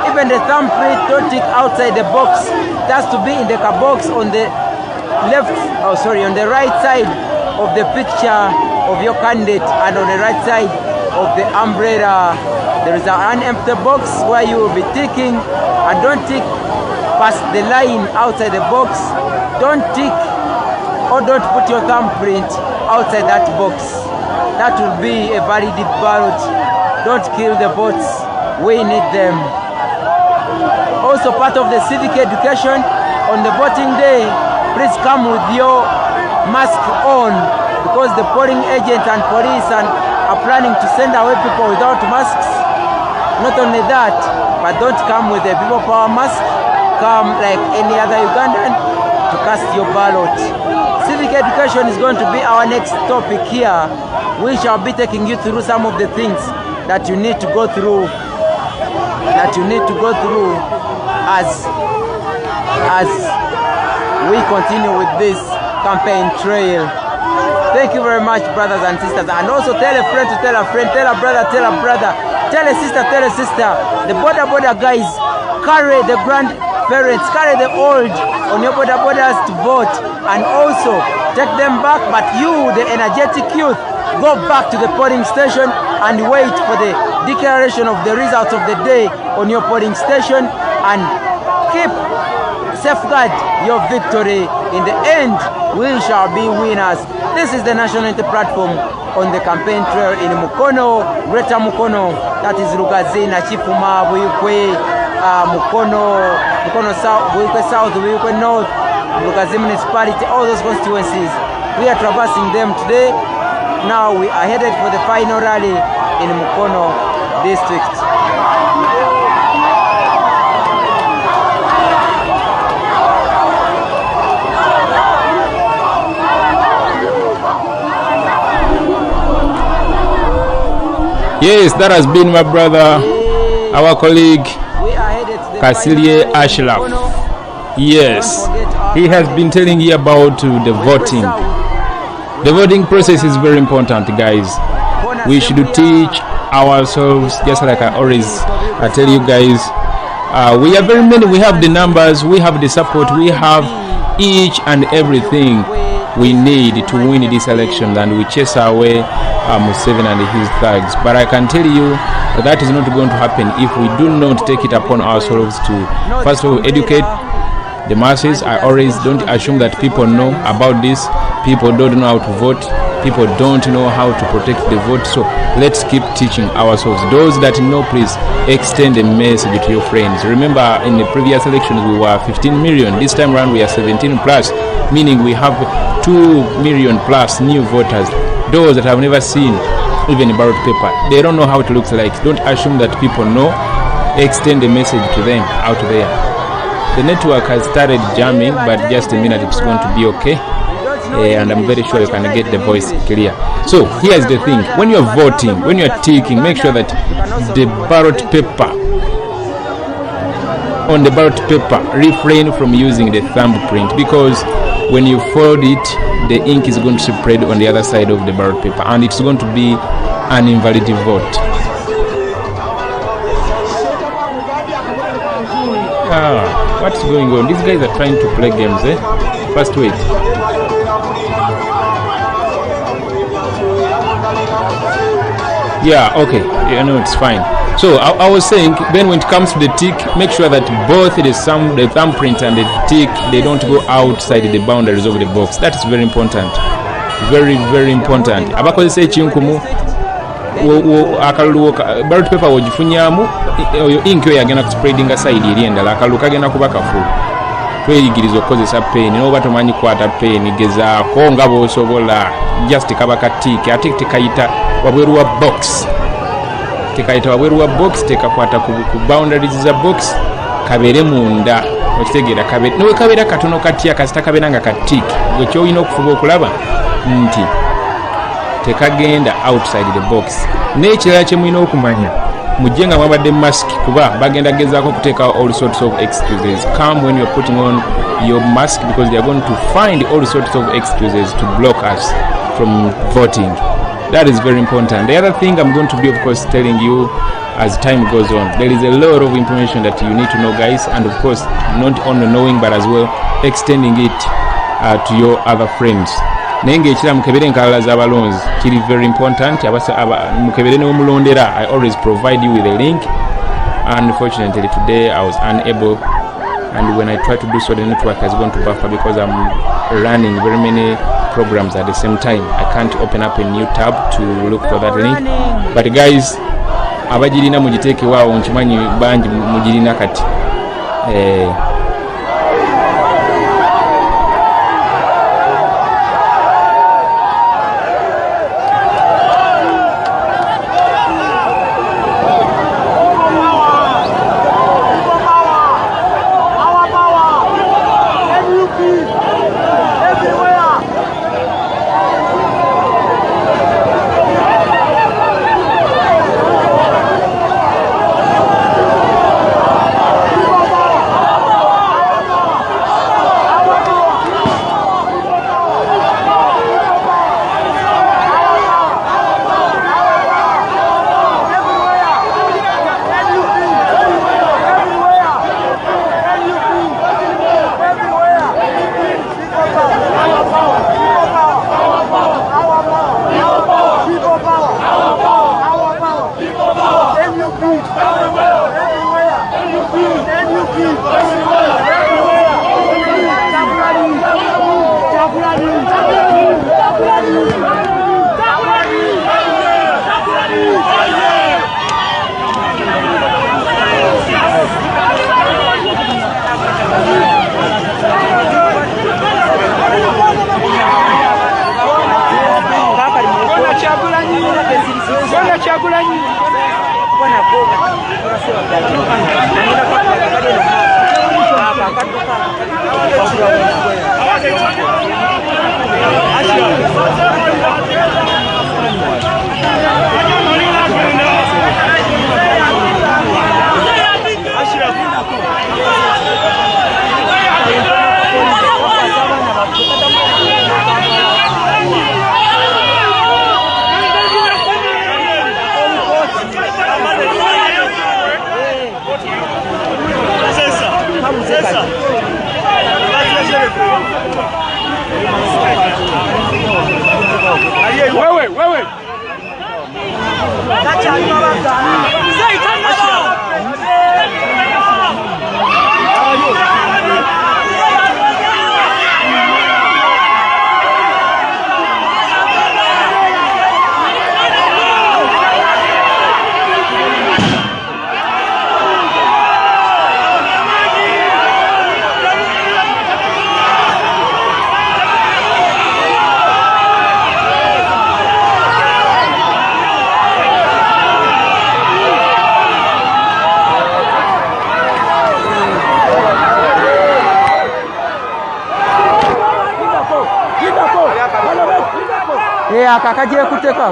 Even the thumbprint, don't tick outside the box. It has to be in the box on the on the right side of the picture of your candidate, and on the right side of the umbrella there is an empty box where you will be ticking. And don't tick past the line outside the box. Don't tick or don't put your thumbprint outside that box. That will be a valid ballot. Don't kill the votes. We need them. Also, part of the civic education on the voting day, please come with your mask on, because the polling agent and police are planning to send away people without masks. Not only that, but don't come with a people power mask. Come like any other Ugandan to cast your ballot. Civic education is going to be our next topic here. We shall be taking you through some of the things that you need to go through that you need to go through as we continue with this campaign trail. Thank you very much, brothers and sisters. And also tell a friend to tell a friend, tell a brother, tell a brother, tell a sister, tell a sister. The border guys, carry the grandparents, carry the old on your borders to vote, and also take them back. But you, the energetic youth, go back to the polling station and wait for the declaration of the results of the day on your polling station, and safeguard your victory. In the end, we shall be winners. This is the National Unity Platform on the campaign trail in Mukono, Greater Mukono, that is Lugazi, Nachifuma, Buikwe, Mukono South, Buikwe South, Buikwe North, Lugazi Municipality, all those constituencies. We are traversing them today. Now we are headed for the final rally in Mukono district. Yes, that has been my brother, our colleague, Kasilie Ashraf. Yes, he has been telling you about the voting. The voting process is very important, guys. We should teach ourselves, just like I tell you guys, we are very many. We have the numbers, we have the support, we have each and everything we need to win this election, and we chase our way Museveni and his thugs. But I can tell you that is not going to happen if we do not take it upon ourselves to first of all educate the masses. I always don't assume that people know about this. People don't know how to vote. People don't know how to protect the vote. So let's keep teaching ourselves. Those that know, please extend the message to your friends. Remember, in the previous elections we were 15 million. This time around we are 17 plus, meaning we have 2 million plus new voters. Those that have never seen even a ballot paper, they don't know how it looks like. Don't assume that people know. Extend the message to them out there. The network has started jamming, but just a minute, it's going to be okay. And I'm very sure you can get the voice clear. So here's the thing: when you're voting, when you're ticking, make sure that the ballot paper, on the ballot paper, refrain from using the thumbprint, because when you fold it, the ink is going to spread on the other side of the ballot paper, and it's going to be an invalid vote. What's going on? These guys are trying to play games, eh? First wait. Yeah, okay, it's fine. So I was saying, then when it comes to the tick, make sure that both the thumbprint and the tick, they don't go outside the boundaries of the box. That's very important. Very, very important. Abakozesa ekinkumu akalulu ballot paper wogifunyamu oyo ink yo yagenda kuspreadinga side eri endala, akalulu kagenda kuba kafu. Tweyigiriza okukozesa pen, n'oba tomanyi kwata pen, gezaako nga bw'osobola, just kaba katik, ate tekayita wabweru wa box. Tekayita wabweru wa box, tekakwata ku boundaries za box, kabere munda, okitegeera kabere. Nowe kabera katono katya kasita kabera nga katik, gwe ky'olina okufuba okulaba nti tekagenda outside the box. N'ekirala kye mulina okumanya, mujje nga mwambadde mask, kuba bagenda gezaako okuteeka all sorts of excuses. Come when you're putting on your mask, because they are going to find all sorts of excuses to block us from voting. That is very important. The other thing I'm going to be, of course, telling you as time goes on, there is a lot of information that you need to know, guys, and of course, not only knowing but as well extending it to your other friends. Nenge ekira mukebere enkalala z'abalonzi kiri very important. Mukebere ne omulondera, I always provide you with a link. Unfortunately today I was unable, and when I try to do so the network has gone to buffer because I'm running very many programs at the same time. I can't open up a new tab to look for that link. But guys, abagirina mugiteeke waawo, nkimanyi bangi mugirina kati. Akakaje kuteka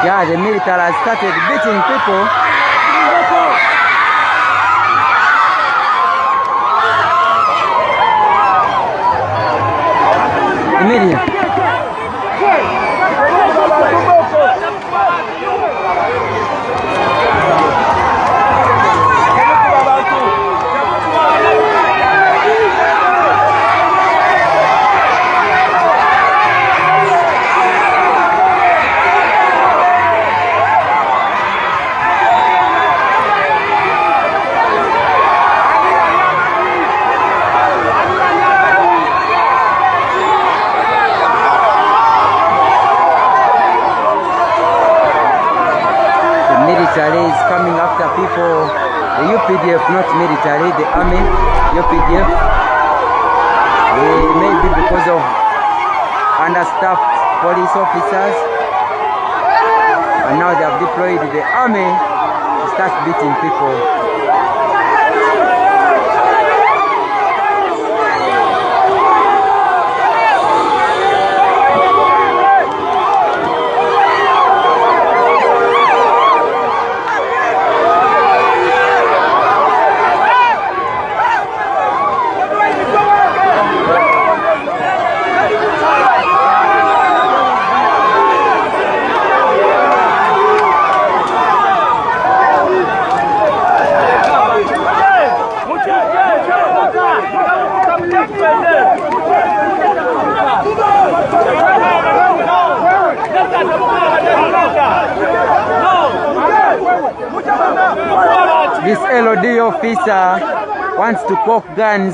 yeah, the military has started beating people. Immediately. Military is coming after people, the UPDF, not military, the army, UPDF. Maybe because of understaffed police officers, and now they have deployed the army to start beating people. This LOD officer wants to cock guns.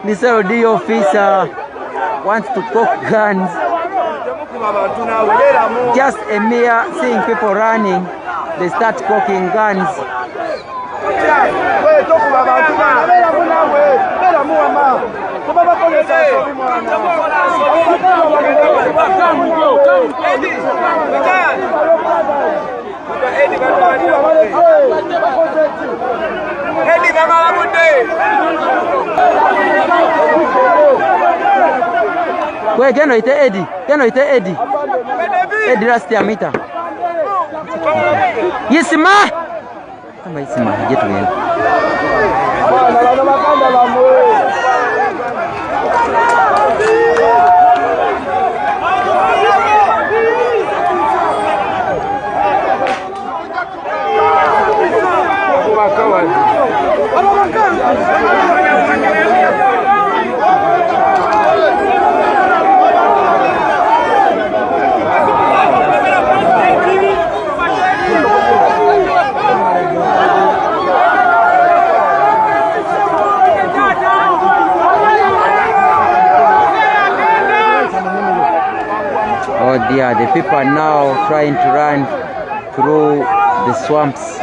This LOD officer wants to cock guns. Just a mere seeing people running, they start cocking guns. Wait, can I tell Eddie? Can I tell Eddie? Eddie last year meter. Yes, ma. Come on, yes, ma. Get to him. Oh dear, the people are now trying to run through the swamps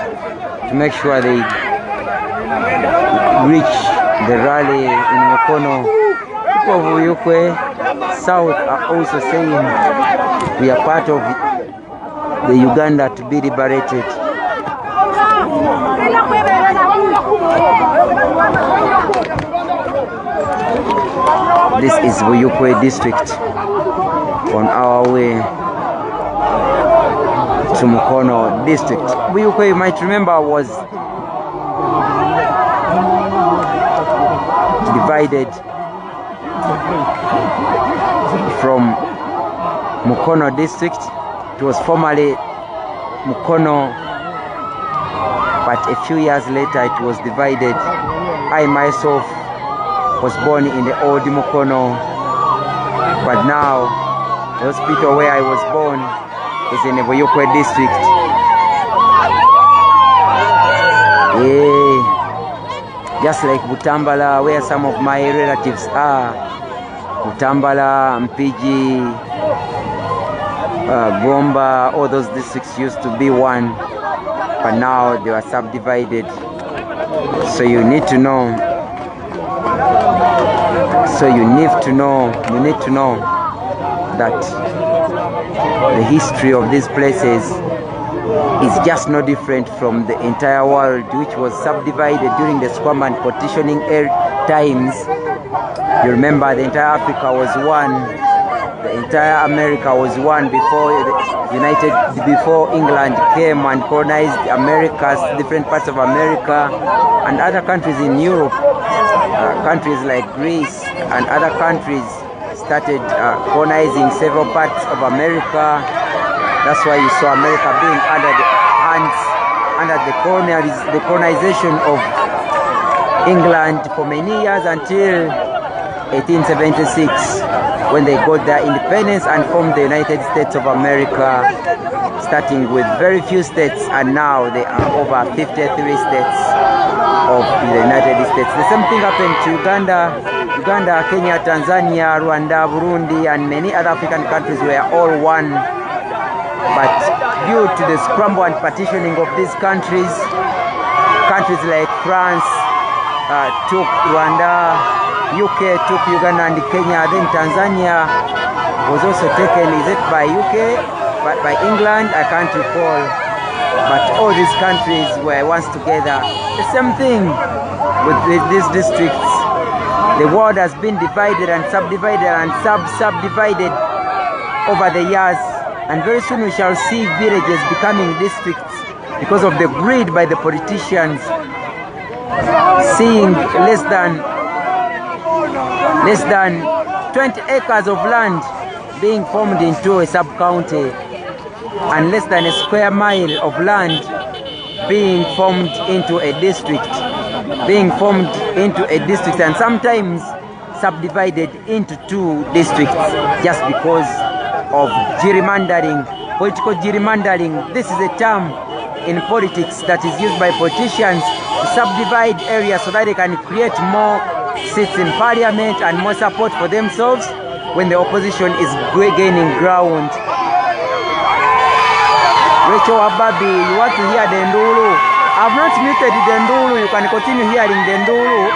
to make sure they reach the rally in Mukono. People of Buikwe South are also saying we are part of the Uganda to be liberated. This is Buikwe district on our way to Mukono district. Buikwe, you might remember, was divided from Mukono district. It was formerly Mukono, but a few years later it was divided. I myself was born in the old Mukono, but now the hospital where I was born is in the Buikwe district. Yeah. Just like Butambala, where some of my relatives are. Butambala, Mpigi, Gomba, all those districts used to be one, but now they were subdivided. So you need to know. You need to know that the history of these places is just no different from the entire world, which was subdivided during the Squam and partitioning times. You remember the entire Africa was one, the entire America was one before England came and colonized Americas, different parts of America, and other countries in Europe, countries like Greece and other countries started colonizing several parts of America. That's why you saw America being under the colonization of England for many years until 1876, when they got their independence and formed the United States of America, starting with very few states, and now there are over 53 states of the United States. The same thing happened to Uganda, Kenya, Tanzania, Rwanda, Burundi, and many other African countries were all one. But due to the scramble and partitioning of these countries like France took Rwanda, UK took Uganda and Kenya, then Tanzania was also taken, is it by UK, but by England, I can't recall. But all these countries were once together. The same thing with these districts. The world has been divided and subdivided and subdivided over the years, and very soon we shall see villages becoming districts because of the greed by the politicians, seeing less than 20 acres of land being formed into a sub-county, and less than a square mile of land being formed into a district, and sometimes subdivided into 2 districts just because of gerrymandering, political gerrymandering. This is a term in politics that is used by politicians to subdivide areas so that they can create more seats in parliament and more support for themselves when the opposition is gaining ground. Rachel Ababi, you want to hear the Ndulu? I've not muted the Ndulu. You can continue hearing the Ndulu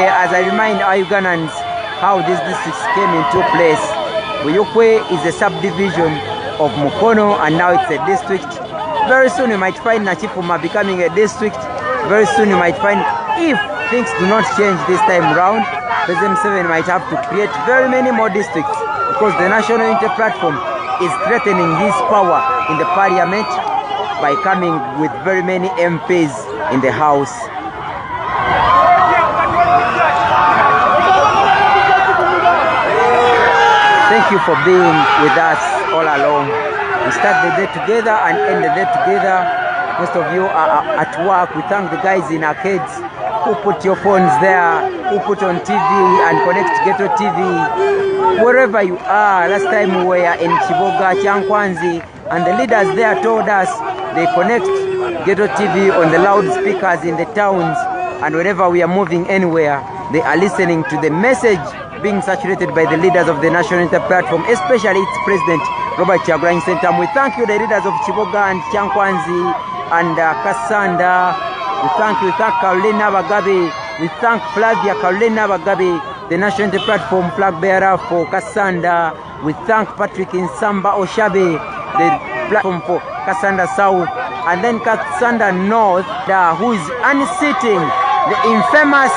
as I remind our Ugandans how these districts came into place. Buikwe is a subdivision of Mukono, and now it's a district. Very soon you might find Nachipuma becoming a district. Very soon you might find, if things do not change this time round, President Museveni might have to create very many more districts, because the National Unity Platform is threatening his power in the parliament by coming with very many MPs in the house. Thank you for being with us all along. We start the day together and end the day together. Most of you are at work. We thank the guys in arcades who put your phones there, who put on TV and connect Ghetto TV. Wherever you are, last time we were in Chiboga, Chankwanzi, and the leaders there told us they connect Ghetto TV on the loudspeakers in the towns, and whenever we are moving anywhere, they are listening to the message being saturated by the leaders of the National Unity Platform, especially its president, Robert Kyagulanyi Ssentamu. We thank you, the leaders of Kiboga and Kyankwanzi and Kasanda. We thank Carolina Bagabe. We thank Flavia Carolina Bagabe, the National Unity Platform flag bearer for Kasanda. We thank Patrick Nsamba Oshabe, the platform for Kasanda South, and then Kasanda North, who is unseating the infamous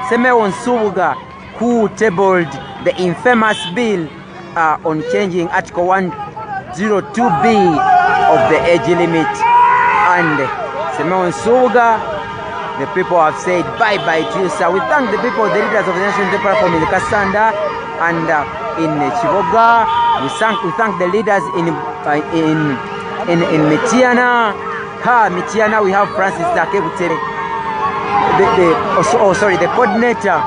Semeo Nsubuga, who tabled the infamous bill on changing Article 102B of the age limit. And Semeo Nsubuga, the people have said bye-bye to you, sir. We thank the people, the leaders of the National Unity Platform in Kasanda and in Kiboga. We thank the leaders in Mityana. Mityana, we have Francis Takebutere, the coordinator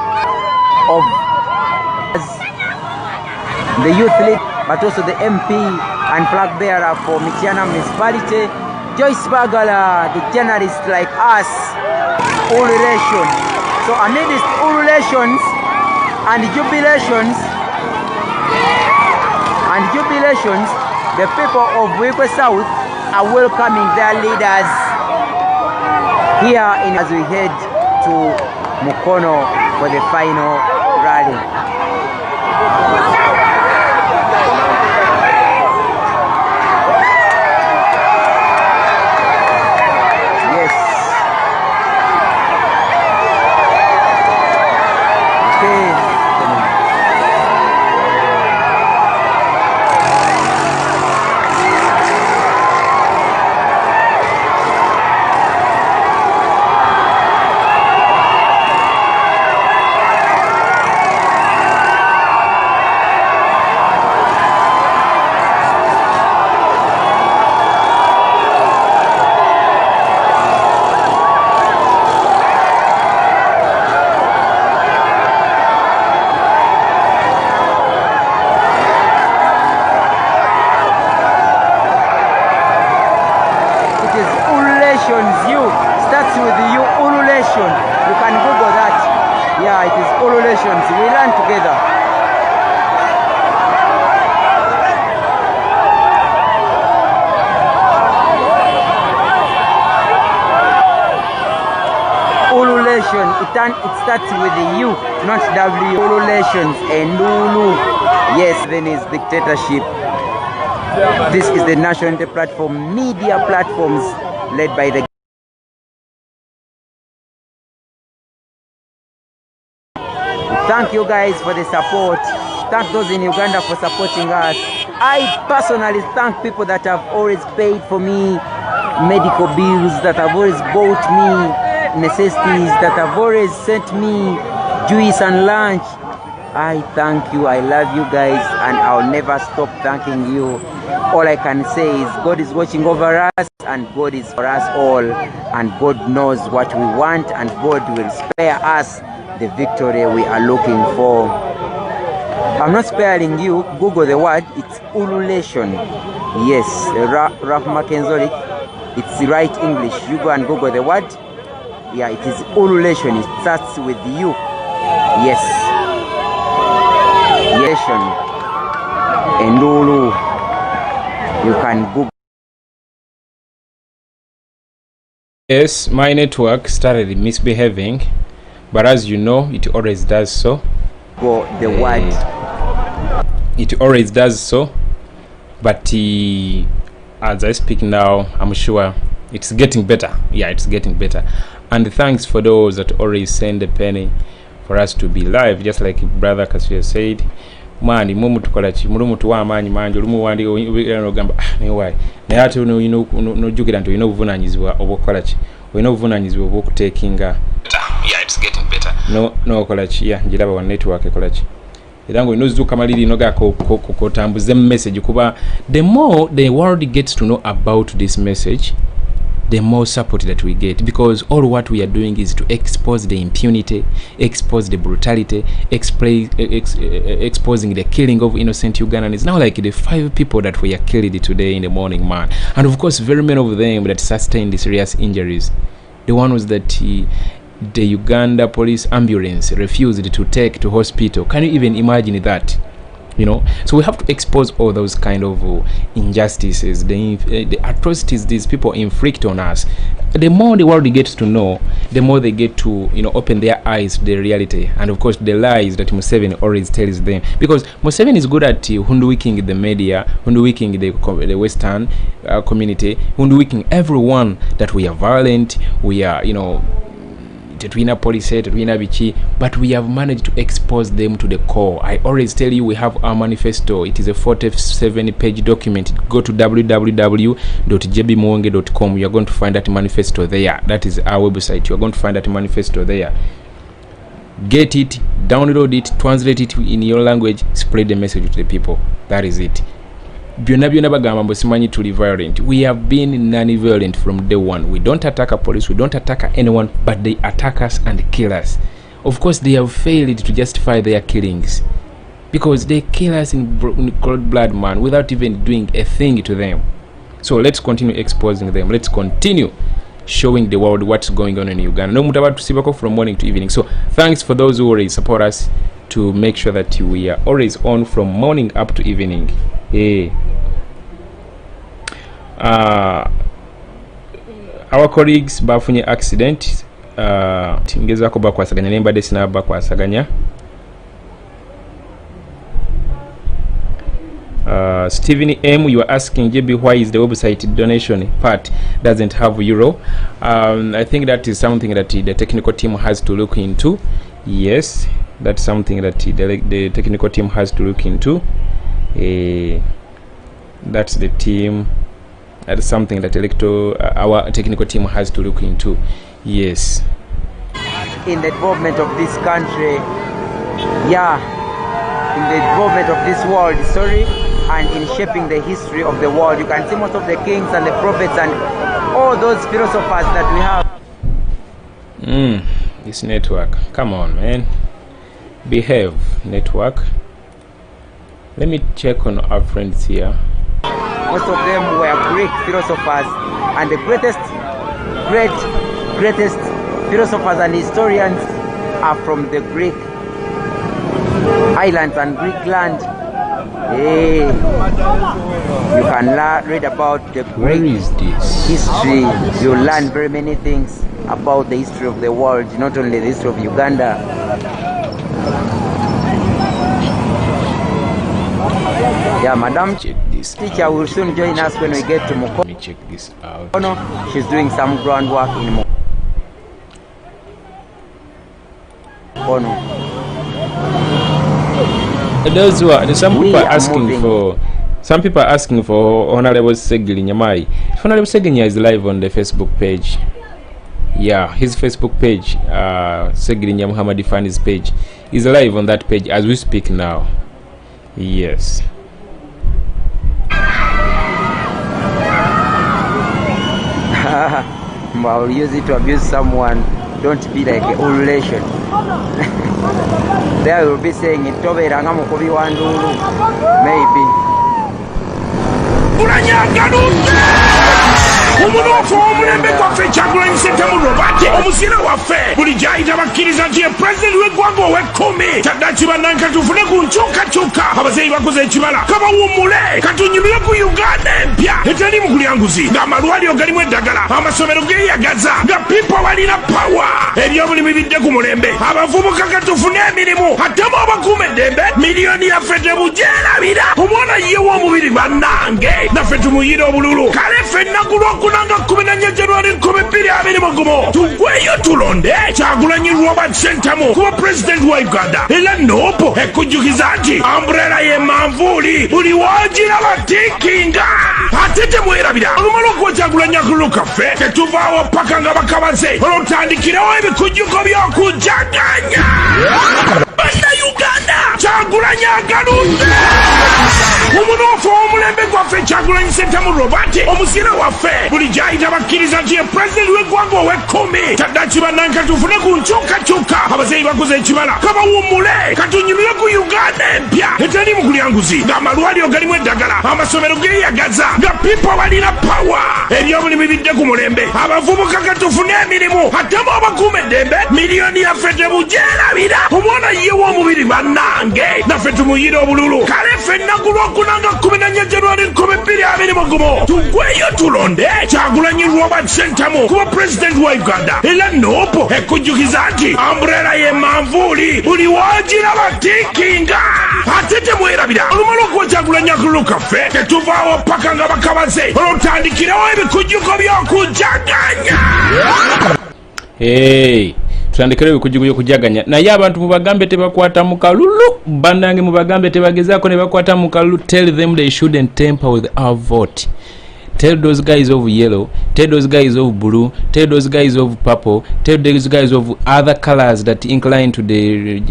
of the youth league, but also the MP and flag bearer for Mityana municipality. Joyce Bagala, the journalist like us, ululation. So amidst ululations and jubilations, the people of Buikwe South are welcoming their leaders here as we head to Mukono for the final rally. Starts with the ululation. You can Google that. Yeah, it is ululations. We learn together. Ululation. It starts with the U, not W. Ululations and Lulu. Yes, then is dictatorship. This is the National Unity Platform, media platforms led by the. Thank you guys for the support. Thank those in Uganda for supporting us. I personally thank people that have always paid for me medical bills, that have always bought me necessities, that have always sent me juice and lunch. I thank you. I love you guys, and I'll never stop thanking you. All I can say is God is watching over us, and God is for us all, and God knows what we want, and God will spare us the victory we are looking for. I'm not sparing you. Google the word. It's ululation. Yes, Rahma Kenzori. It's the right English. You go and Google the word. Yeah, it is ululation. It starts with you. Yes. Ululation. And Ulu. You can Google. Yes, my network started misbehaving, but as you know, it always does so. Go the word. It always does so, but as I speak now, I'm sure it's getting better. Yeah, it's getting better. And thanks for those that always send a penny for us to be live, just like Brother Kasuya said. Mani mumu tukolachi mulumu tuwa manyi manji olumu wandi ogamba ne why naye ate nojjukira nti olina obuvunanyizibwa obwokolachi olina obuvunanyizibwa obwokutekinga. Yeah, it's getting better. No kolachi. Yeah, njiraba wa network ekolachi era ngo inozuka maliri nogako kotambuze message kuba the more the world gets to know about this message, the more support that we get, because all what we are doing is to expose the impunity, expose the brutality, exposing the killing of innocent Ugandans. Now like the 5 people that were killed today in the morning, man, and of course very many of them that sustained serious injuries. The one was that the Uganda police ambulance refused to take to hospital. Can you even imagine that? You know, so we have to expose all those kind of injustices, the atrocities these people inflict on us. The more the world gets to know, the more they get to, you know, open their eyes to the reality, and of course the lies that Museveni always tells them. Because Museveni is good at hunduiking the media, hunduiking the Western community, hunduiking everyone that we are violent, we are, you know, Tetwina police, Tetwina Bichi, but we have managed to expose them to the core. I always tell you, we have our manifesto. It is a 47-page document. Go to www.jbmuwonge.com. You are going to find that manifesto there. That is our website. You are going to find that manifesto there. Get it, download it, translate it in your language, spread the message to the people. That is it. Violent. We have been non-violent from day one. We don't attack a police, we don't attack anyone, but they attack us and kill us. Of course, they have failed to justify their killings because they kill us in cold blood, man, without even doing a thing to them. So let's continue exposing them. Let's continue showing the world what's going on in Uganda. No matter what, from morning to evening. So thanks for those who always support us to make sure that we are always on from morning up to evening. Hey. Our colleagues bafunye accident ngezako bakwasaganya nemba desina bakwasaganya Stephen M, you are asking JB, why is the website donation part doesn't have euro? I think that is something that the technical team has to look into. Yes, that's something that the technical team has to look into. That's the team. That's something that our technical team has to look into. Yes. In the development of this country, yeah, in the development of this world, sorry, and in shaping the history of the world. You can see most of the kings and the prophets and all those philosophers that we have. This network. Come on, man. Behave, network. Let me check on our friends here. Most of them were Greek philosophers, and the greatest philosophers and historians are from the Greek islands and Greek land. Hey, you can read about the Greek history. You learn very many things about the history of the world, not only the history of Uganda. Yeah, Madam teacher will soon join us when we get to Mukono. Let me check this out. She's doing some groundwork in Mukono. Those who are, some people are asking for Honorable Segili Nyamai. Honorable Segili is live on the Facebook page. Yeah, his Facebook page, Segili Nyamuhammad Fani's page, is live on that page as we speak now. Yes. I'll use it to abuse someone. Don't be like a old relation. They will be saying it to Bobiwine, maybe. Umunofu omulembe gwaffe Kyagulanyi Ssentamu Robert omusira waffe bulijjo ayita bakkiriza nti ye pulezidenti w'eggwanga ow'ekkumi kyaddaaki bannanka tufune ku nkyukakyuka abazeeyi bakoze ekibala kabawummule katunyumire ku Uganda empya etali mu kulyanguzi ng'amalwaliro galimu eddagala amasomero geeyagaza nga pipo balina pawa ebyobulimi bidde ku mulembe abavubuka katufune emirimu atemu abakuuma eddembe miliyoni yaffe tebugyerabira omwana ye w'omubiri bannange naffe tumuyire obululu kale ffenna ku Lwokunanga 14 January 2020 tugweyo tulonde Kyagulanyi Robert Ssentamu kuba pulezidenti wa Uganda era nopo ekujjukiza nti ambrela ye manvuuli buli wagira batikinga ate temwerabira olumala okuwa Kyagulanyi akululu kaffe tetuvaawo paka nga bakabaze olwotandikirewo ebikujjuko by'okujaganya Uganda Kyagulanyi agaludde umunofu omulembe gwaffe Kyagulanyi Ssentamu Robert omusira waffe bulijjo ayita bakkiriza nti ye pulezidenti w'eggwanga ow'ekkumi kyaddaaki bannanka tufune ku nkyukakyuka abazeeyi bakoze ekibala kabawummule katunyumire ku Uganda empya etali mu kulyanguzi buwanguzi ng'amalwaliro galimu eddagala amasomero geeyagaza nga pipo balina pawa ebyobulimi bidde ku mulembe abavubuka gatufune emirimu atemu abakuuma eddembe miliyoni yaffe tebugyerabira omwana ye w'omubiri bannange naffe tumuyire obululu kale ffenna ku lwokunanga 14 January 2020 tugweyo tulonde Kyagulanyi Robert Sentamu kuba pulezidenti wa Uganda era noopo ekujjukiza nti ambrela ye manvuuli buli wagiraba tikinga ate temwerabira olumala okuba Kyagulanyi akalulu kaffe tetuvaawo paka nga bakabaze olwotandikirewo ebikujjuko by'okujaganya tutandikirawo ebikujjuko by'okujaganya naye abantu mubagambe tebakwata mu kalulu bannange mubagambe tebagezaako ne bakwata mu kalulu. Tell them they shouldn't tamper with our vote. Tell those guys of yellow, tell those guys of blue, tell those guys of purple, tell those guys of other colors that incline to the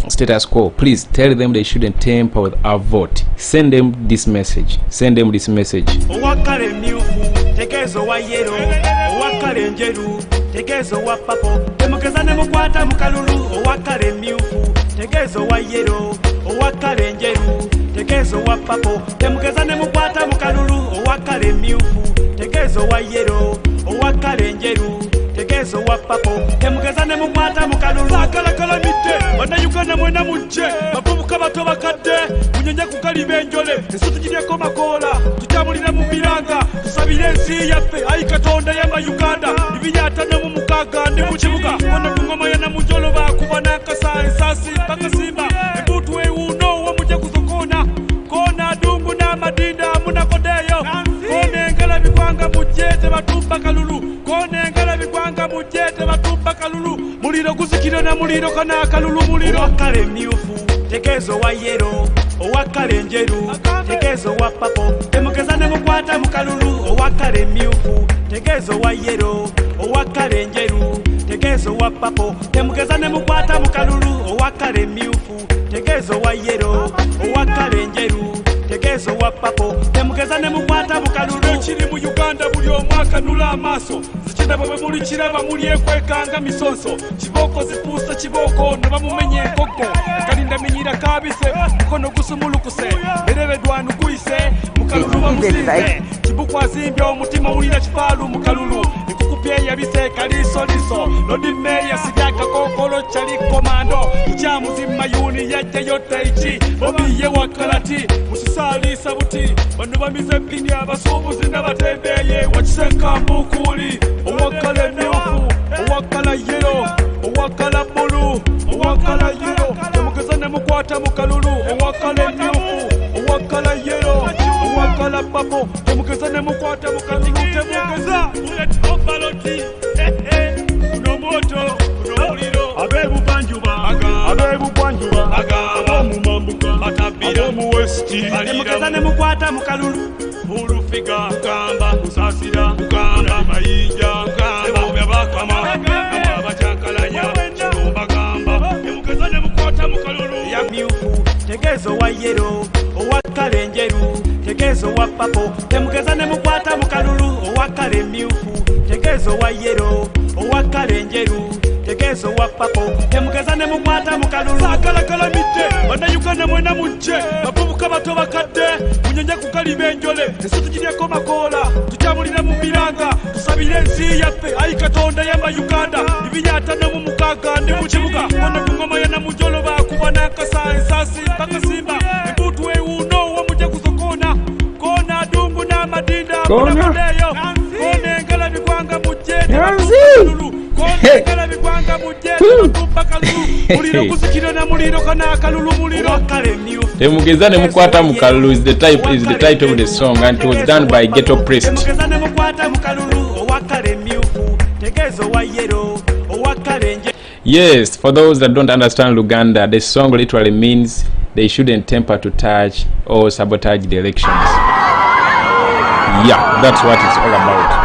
status quo. Please tell them they shouldn't tamper with our vote. Send them this message. Send them this message. Owakale myufu tegezo wa yellow, owakale njeru tegezo wa purple. Temugezane mukwata mu kalulu. Owakale myufu tegezo wa yellow, owakale njeru tegezo wa purple. Temugezane mukwata mu kalulu. Owakale myufu tegezo wa yellow, owakale njeru tegezo wa purple. Temugezane mukwata mu kalulu. Akalakala mitte bannayuganda mwena mujje bavubuka bato bakadde munyenye ku kaliba enjole esitugiryeko makoola tutambulira mu miranga tusabire ensi yaffe ayi katonda yamba Uganda 2006 ndi mu kibuga wano ku ngoma ya Namujolo bakuba n'akasa ensasi mpaka Simba ebutu ewuno wamujja kuzokona kona dungu n'amadinda munakodeyo kona engala bikwanga mujjete batumba kalulu kona engala bikwanga mujjete batumba kalulu muliro guzikiro na muliro kana kalulu muliro. Owakale myufu tegezo wa yellow, owakale njeru tegezo wa purple. Temugezane mukwata mu kalulu. Owakale myufu tegezo wa yellow, owakale njeru tegezo wa purple. Temugezane mukwata mu kalulu. Owakale myufu tegezo wa yellow, owakale njeru tegezo wa purple. Temugezane mukwata mu kalulu. Ekiri mu Uganda buli omwaka nula amaaso zikiraba bwe muli kiraba muli ekwekanga misonso kiboko zipuusa kiboko ne bamumenye enkoko kalinda minyira kabise mukono gusumulukuse erebe dwanu guyise mukalulu bamusinze kibuku azimbye omutima wulira kifaalu mu kalulu ikukupye yabise kalisoliso lodi meya sibyaka kokolo kyali komando ikyamuzimma yuni yajja yote iki obiye wakalati musisalisa buti bano bamize pini abasuubuzi n'abatembeye wakisenka mbukuli. Owakala myufu owakala yellow, owakala bulu owakala yellow temugezane mukwata mu kalulu. Owakala myufu owakala yellow, owakala purple. Temugezane mukwata mu kalulu. Temugeza baloti kuno moto kuno muliro abebugwanjuba abomumambuka abomu westi. Temugezane mukwata mu kalulu. Ulufiga kamba usasira kamba mayinja kamba byabakama abachakalanya chumba kamba emugezane mukwata mu kalulu. Ya myufu tegezo wa yellow, owakale njeru tegezo wa purple. Temugezane mukwata mu kalulu. Owakale myufu tegezo wa yellow, owakale njeru tegezo wa purple. Temugezane mukwata mu kalulu. Akalakala mitte bannayuganda mwena mujje bavubuka bato bakadde munyenye ku kaliba enjole esitugiryeko makoola tutambulira mu miranga tusabire ensi yaffe ayi katonda yamba Uganda 2006 ndi mu kibuga wano ku ngoma ya Namujolo bakuba n'akasa ensasi mpaka Simba ebutu ewuno wamujja kuzokona kona dungu n'amadinda munakodeyo kona engala bikwanga mujjete kalulu kona engala bikwanga mujjete batumba kalulu muliro guzikiro na muliro kana kalulu muliro. Owakale myufu Temugezane mukwata mu kalulu is the title of the song and it was done by Ghetto Priest. Temugezane mukwata mu kalulu. Owakale myufu tegezo wa yellow, owakale nje. Yes, for those that don't understand Luganda, the song literally means they shouldn't temper to touch or sabotage the elections. Yeah, that's what it's all about.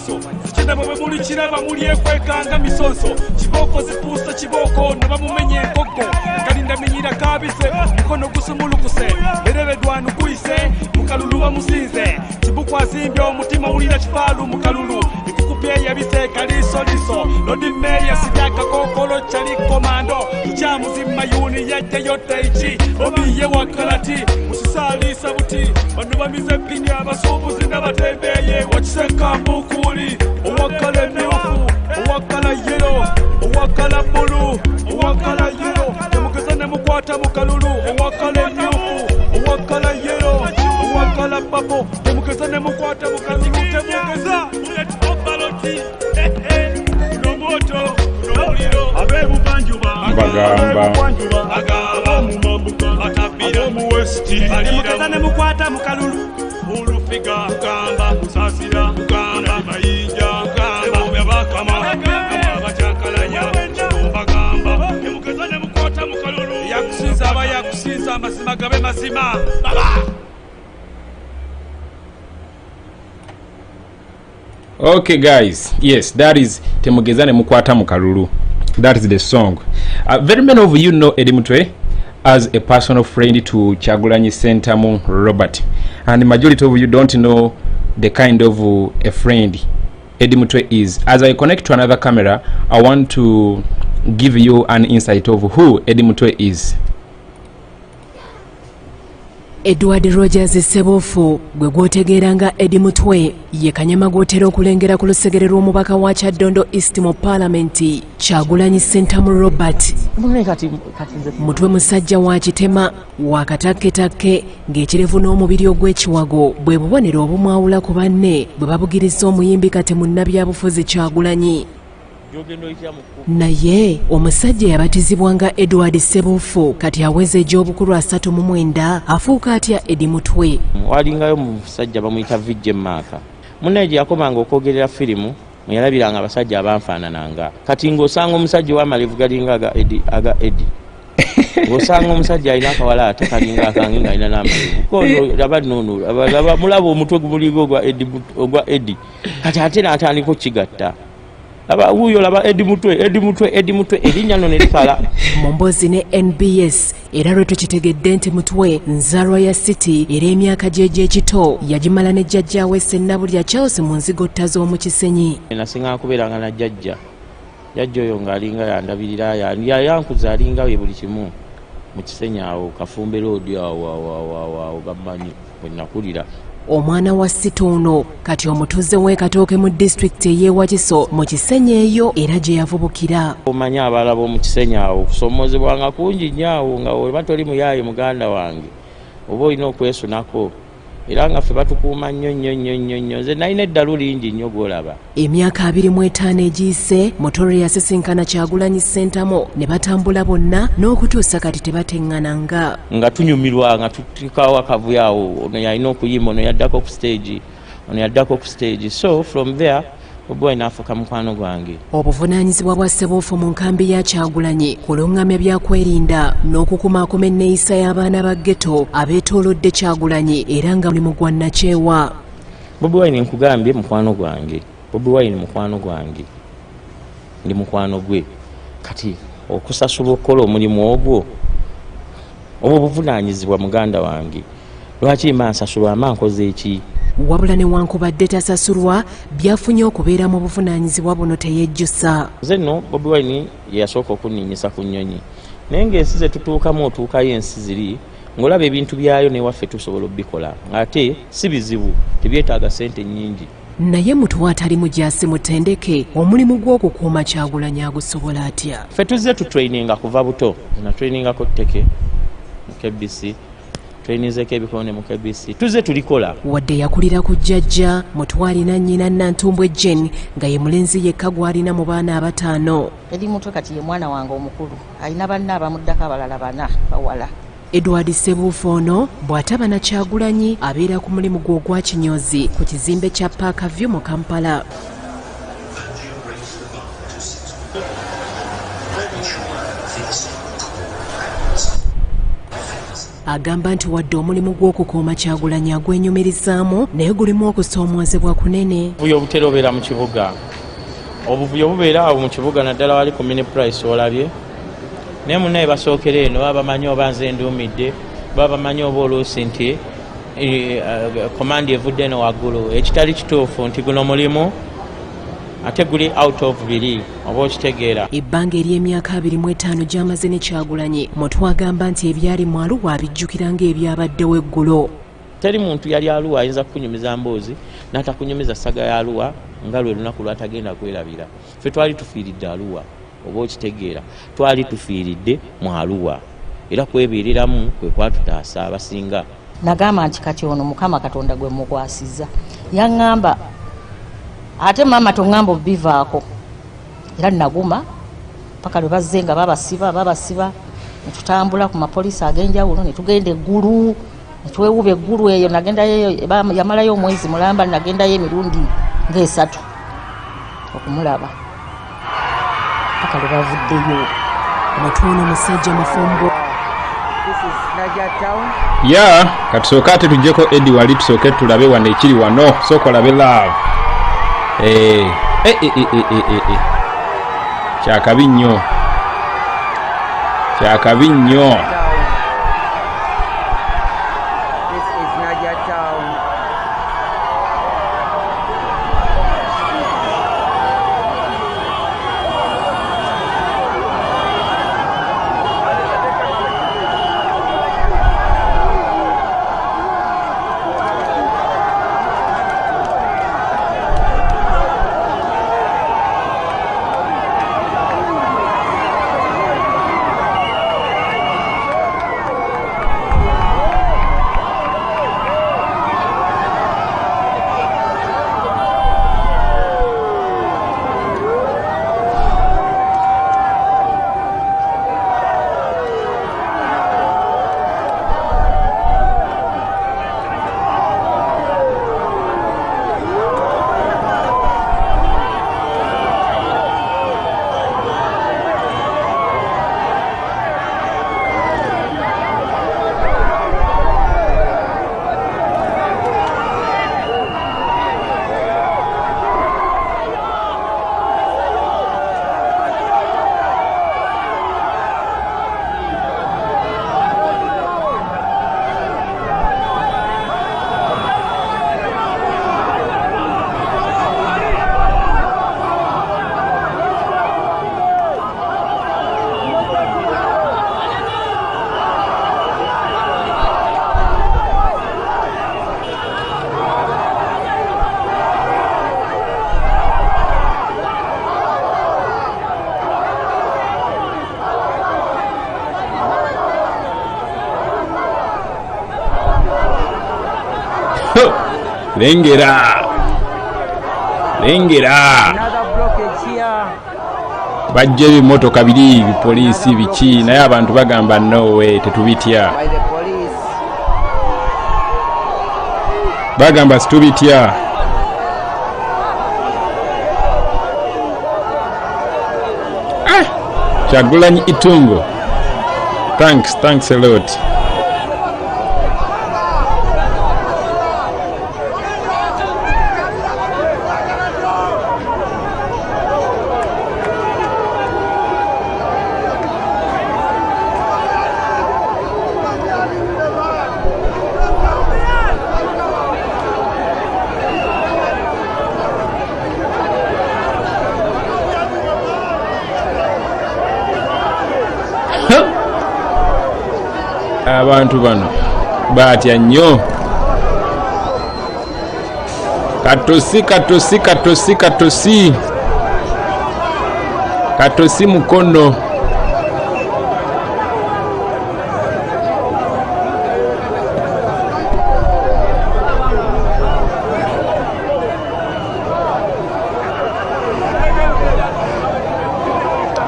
misoso zikyenda bwe muli kiraba muli ekwekanga misoso kiboko zifuusa kiboko ne bamumenye enkoko kalinda minyira kabise mukono gusumulukuse erebedwanu kuyise mukalulu bamusinze kibukwasimbye omutima wulira kifaalu mukalulu ikukupye yabise kalisoliso lodi meya sitaka kokolo chali komando kyamuzima yuni yajjayo taichi obiye wakalati musisalisa buti bano bamize pini abasuubuzi n'abatembeye wakisenka mbukuli owakala emyufu owakala yero owakala bulu owakala yero temugeza ne mukwata mukalulu owakala emyufu owakala yero owakala papo temugeza ne mukwata mukalulu temugeza baloti nomoto nomuliro abebubanjuba bagamba mugeza ne mukwata mukalulu ulufiga mugamba musasira mugamba mayinja mugamba bakama abacyakalanya bagamba mugeza ne mukwata mukalulu yakusinza aba yakusinza amazima gabe mazima baba. Okay guys, yes, that is Temugezane Mukwata Mukalulu. That is the song. Very many of you know Eddie Mutwe as a personal friend to Kyagulanyi Ssentamu Robert, and the majority of you don't know the kind of a friend Eddie Mutwe is. As I connect to another camera, I want to give you an insight of who Eddie Mutwe is. Edward Rogers Sebofu gwe gwotegeeranga Eddie Mutwe ye kanyama gwotera okulengera ku lusegere lw'omubaka wa Kyaddondo East mu Paalamenti Kyagulanyi Ssentamu Robert. Mutwe musajja wa kitema wakatakketakke ng'ekirevu n'omubiri ogw'ekiwago bwe bubonero obumwawula ku banne bwe babugiriza omuyimbi kati munnabyabufuzi Kyagulanyi. Naye omusajja yabatizibwanga Edward Sebofu kati aweze egy'obukulu 39 afuuka atya Eddie Mutwe. Walingayo musajja bamuyita Vijje Maka munneje yakomanga okwogerera firimu yalabiranga abasajja abanfaanananga kati ng'osanga omusajja w'amalivu galinga aga Eddie ng'osanga omusajja alina akawala ate kalinga akange ng'alina n'amalivu kono laba nnono laba mulaba omutwe gubuligo ogwa Eddie kati ate n'atandika okukigatta. Laba uyo laba Eddie Mutwe erinnya nno ne likala. Mu mboozi ne NBS era lwe tukitegedde nti Mutwe nzaalwa ya City era emyaka gye gy'ekito yagimala ne jjajjaawe Sennabulya Charles mu nzigotta z'omu Kisenyi. Nasinga kubeeranga na jjajja oyo ng'alinga yandabirira yankuza alinga we buli kimu mu Kisenyi awo Kafumbe Road awo bammanyi bwe nakulira. Omwana wa Situno kati omutuze w'ekatooke mu district ey'Ewakiso mu Kisenyi eyo era gye yavubukira. Omanyi abalala b'omu Kisenyi awo okusoomozebwanga kungi nnyo awo nga oba toli muyaaye muganda wange oba olina okwesunako era nga ffe batukuuma nnyo nze nalina eddalu lingi nnyo gw'olaba. Emyaka 25 egiyise Mutore yasisinkana Kyagulanyi Ssentamu ne batambula bonna n'okutuusa kati tebateŋŋananga. Nga tunyumirwa nga tutikawo akavuyo awo ono yalina okuyimba ono yaddako ku stage so from there Bobiwine n'afuuka mukwano gwange. Obuvunaanyizibwa bwa Sebofu mu nkambi ya Kyagulanyi kuluŋŋamya byakwerinda n'okukumaakuma enneeyisa y'abaana ba ghetto abeetoolodde Kyagulanyi era nga mulimu gwa nnakyewa. Bobiwine nkugambye mukwano gwange. Bobiwine mukwano gwange. Ndi mukwano gwe. Kati okusasula okukola omulimu ogwo obwo buvunaanyizibwa muganda wange. Lwaki nsasula nkoze eki? Wabula newankubadde tasasulwa byafunye okubeera mu buvunaanyizibwa buno teyejjusa. Nze nno Bobiwine yasooka okunninyisa ku nnyonyi naye ng'ensi ze tutuukamu otuukayo ensi ziri ng'olaba ebintu byayo newaffe tusobola obbikola ate si bizibu tebyetaaga ssente nnyingi. Naye Mutwe atali mujaasi mutendeke omulimu gw'okukuuma Kyagulanyi agusobola atya? Ffe tuzze tutrayininga kuva buto natrayiningako tteke mu KBC trainingeko ebikone mu KBC tuzze tulikola. Wadde yakulira ku jjajja Mutwe alina nnyina Nantumbwe Jen nga ye mulenzi yekka gw'alina mu baana abataano. Eddie Mutwe kati ye mwana wange omukulu alina banne abamuddako abalala 4 bawala. Edward Sebofu ono bw'ataba na Kyagulanyi abeera ku mulimu gwe ogwa kinyozi ku kizimbe kya Park View mu Kampala. agamba nti wadde omulimu gw'okukuuma Kyagulanyi agwenyumirizaamu naye gulimu okusoomoozebwa kunene. Obuvuyo obutera obeera mu kibuga, obuvuyo bubeera awo mu kibuga naddala wali ku mini price olabye, naye munnaye basookera eno baba bamanyi oba nze nduumidde, baba bamanyi oba oluusi nti komandi evudde eno waggulu, ekitali kituufu nti guno mulimu ate guli out of biri oba okitegeera. Ebbanga ery'emyaka 25 gy'amaze ne Kyagulanyi Mutwe agamba nti ebyali mu Arua abijjukira ng'ebyabaddewo eggulo. Teri muntu yali Arua ayinza kukunyumiza mboozi n'atakunyumiza ssaga ya Arua nga lwe lunaku lwatagenda kwerabira. Ffe twali tufiiridde Arua oba okitegeera, twali tufiiridde mu Arua era kwebiiriramu kwe kwatutaasa abasinga. Nagamba nti kati ono Mukama Katonda gwe mukwasiza. Yaŋŋamba ate mama tongamba bivaako, era naguma paka lwe bazze nga babasiba ne tutambula ku mapoliisi ag'enjawulo ne tugenda eggulu ne twewuba eggulu eyo. Nagendayo yamalayo omwezi mulamba, nagendayo emirundi nga3 okumulaba paka lwe bavuddeyo. Mutwe ono musajja mufumbo. ya katusooka ate tujjeko Eddie wali tusooke tulabe wano ekiri wano, sooka olabe love. Kyakabi nnyo, kyakabi nnyo. lengera bajja ebimotoka biri bipoliisi biki, naye abantu bagamba nowe tetubitya, bagamba situbitya. Kyagulanyi Itungo, thanks a lot. Abantu bano batya nnyo. Katosi Mukono.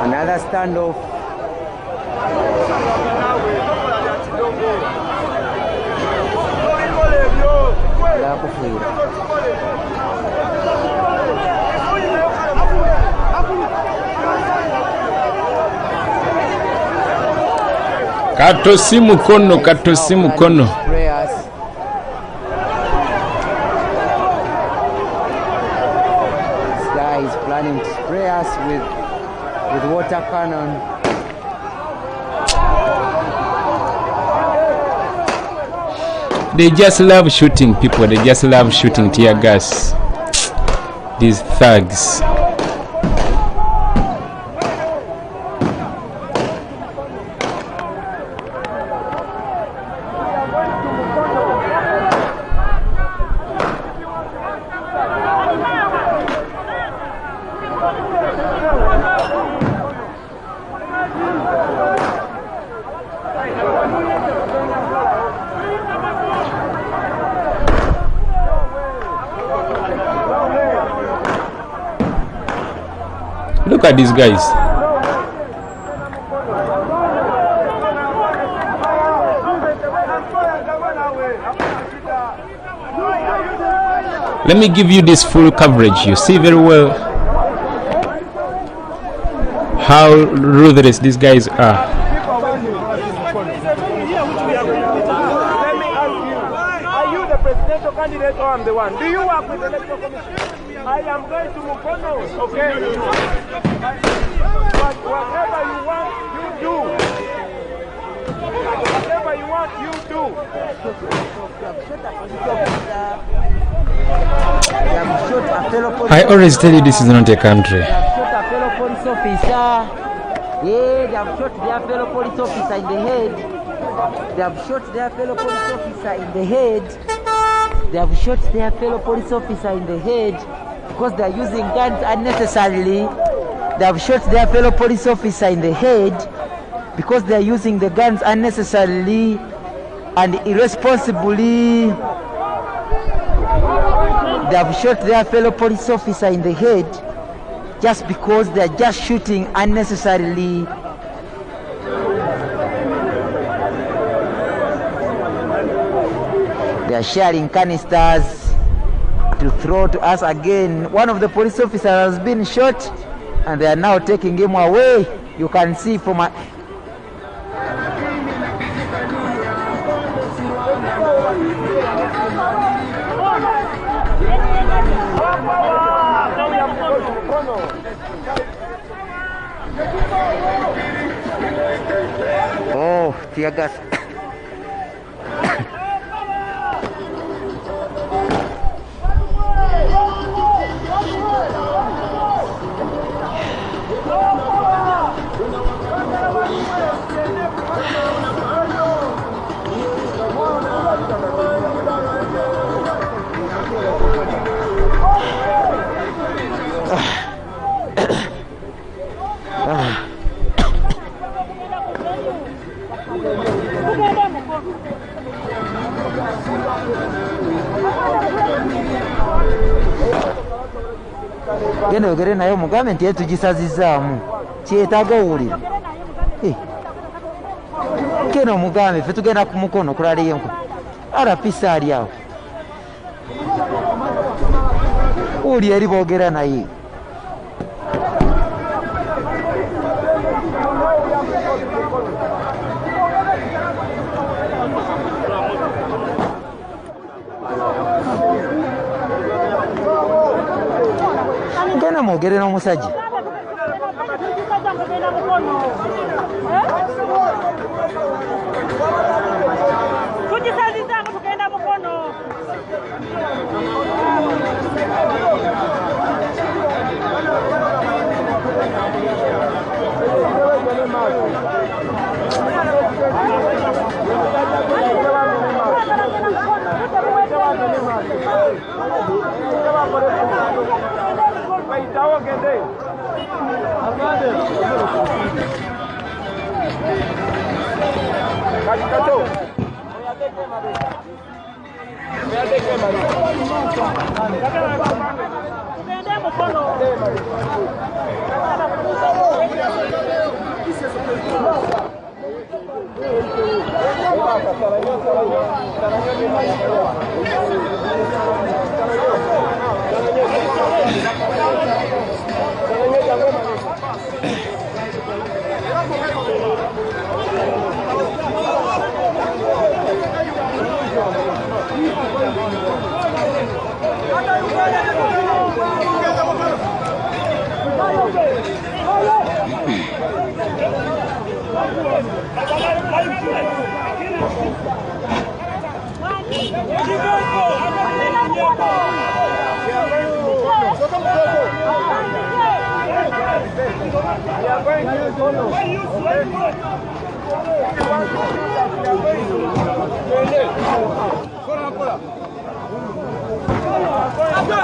Another standoff. Katosi Mukono, Katosi Mukono. Prayers. This guy is planning to spray us with water cannon. They just love shooting people. They just love shooting tear gas. These thugs. Look at these guys. Let me give you this full coverage. You see very well how ruthless these guys are. Are you the presidential candidate or I'm the one? Do you work with the electoral commission? I am going to Mukono, okay? But whatever you want, you do. Whatever you want, you do. I always tell you this is not a country. They have shot a fellow police officer. Yeah, they have shot their fellow police officer in the head. They have shot their fellow police officer in the head. They have shot their fellow police officer in the head because they are using guns unnecessarily. They have shot their fellow police officer in the head because they are using the guns unnecessarily and irresponsibly. They have shot their fellow police officer in the head just because they are just shooting unnecessarily. They are sharing canisters to throw to us again. One of the police officers has been shot and they are now taking him away. You can see from a oh, tear gas. Genda ogere nayo mugambe nti tugisazizaamu kyetaaga owulira keno mugambe ffe tugenda ku Mukono kulalayo enku arapisa ali awo uli eri boogera naye genda mwogere n'omusajja tugisazizaamu tugenda Mukono.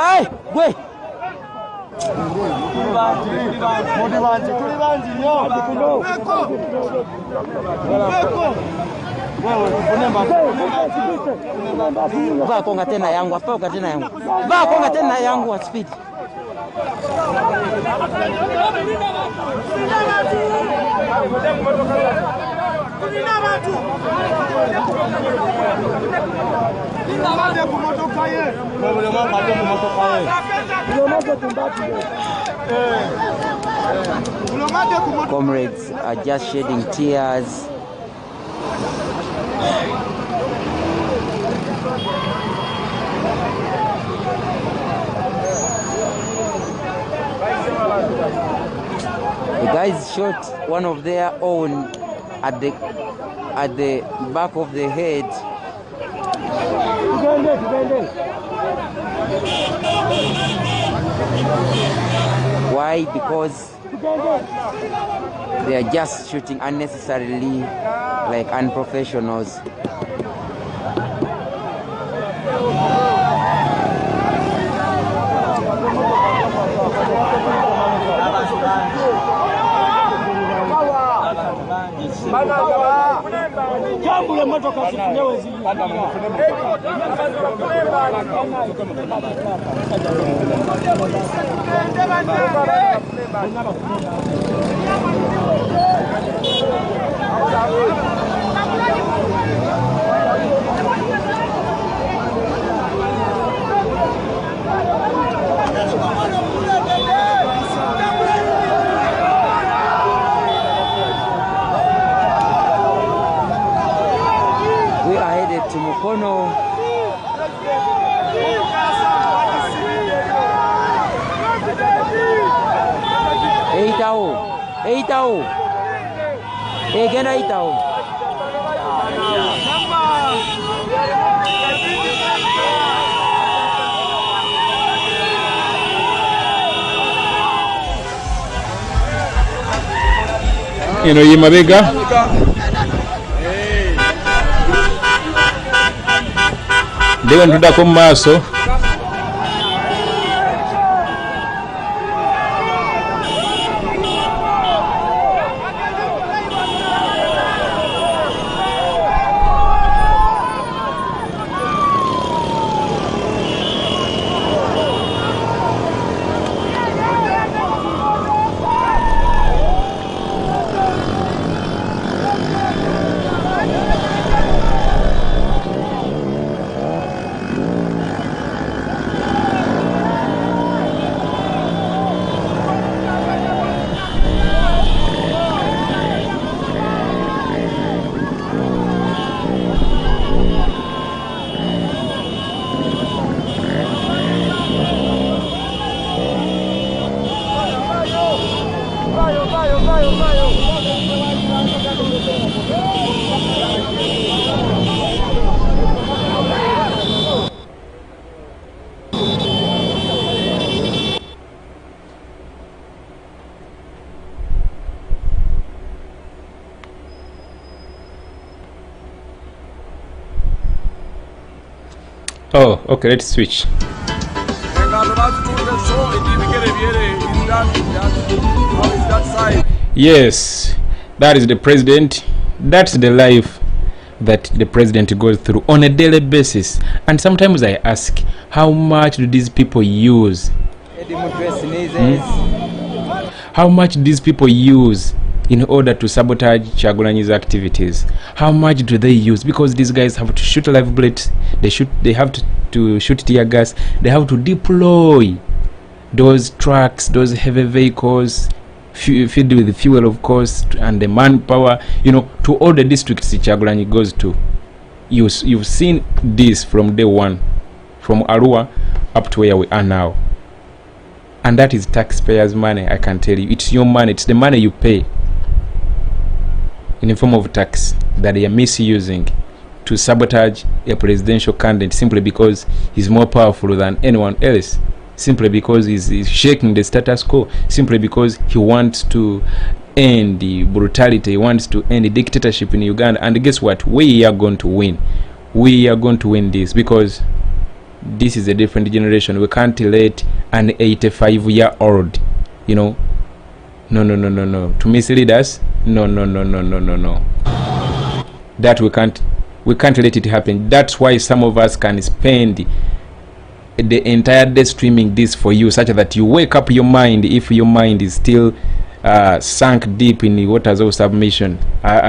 Hey, wait. Va konga tena yangu, apoka tena yangu. Va konga tena yangu at speed. Comrades are just shedding tears. The guys shot one of their own at the back of the head. Why? Because they are just shooting unnecessarily, like unprofessionals. We are headed to Mukono. Eitao. Egena Eitao. Eno yimabega. Dewe ntudako mu maaso. Oh, okay, let's switch. Yes, that is the president. That's the life that the president goes through on a daily basis. And sometimes I ask, how much do these people use? How much do these people use in order to sabotage Kyagulanyi's activities? How much do they use? Because these guys have to shoot live bullets, they have to shoot tear gas, they have to deploy those trucks, those heavy vehicles filled with fuel, of course, and the manpower, you know, to all the districts Kyagulanyi goes to. You've seen this from day one, from Arua up to where we are now. And that is taxpayers' money, I can tell you. It's your money, it's the money you pay in the form of tax. that they are misusing to sabotage a presidential candidate simply because he's more powerful than anyone else, simply because he's shaking the status quo, simply because he wants to end the brutality, he wants to end the dictatorship in Uganda. And guess what? We are going to win. We are going to win this, because this is a different generation. We can't let an 85-year-old, no, to mislead us. No. That we can't let it happen. That's why some of us can spend the entire day streaming this for you, such that you wake up your mind, if your mind is still sunk deep in the waters of submission.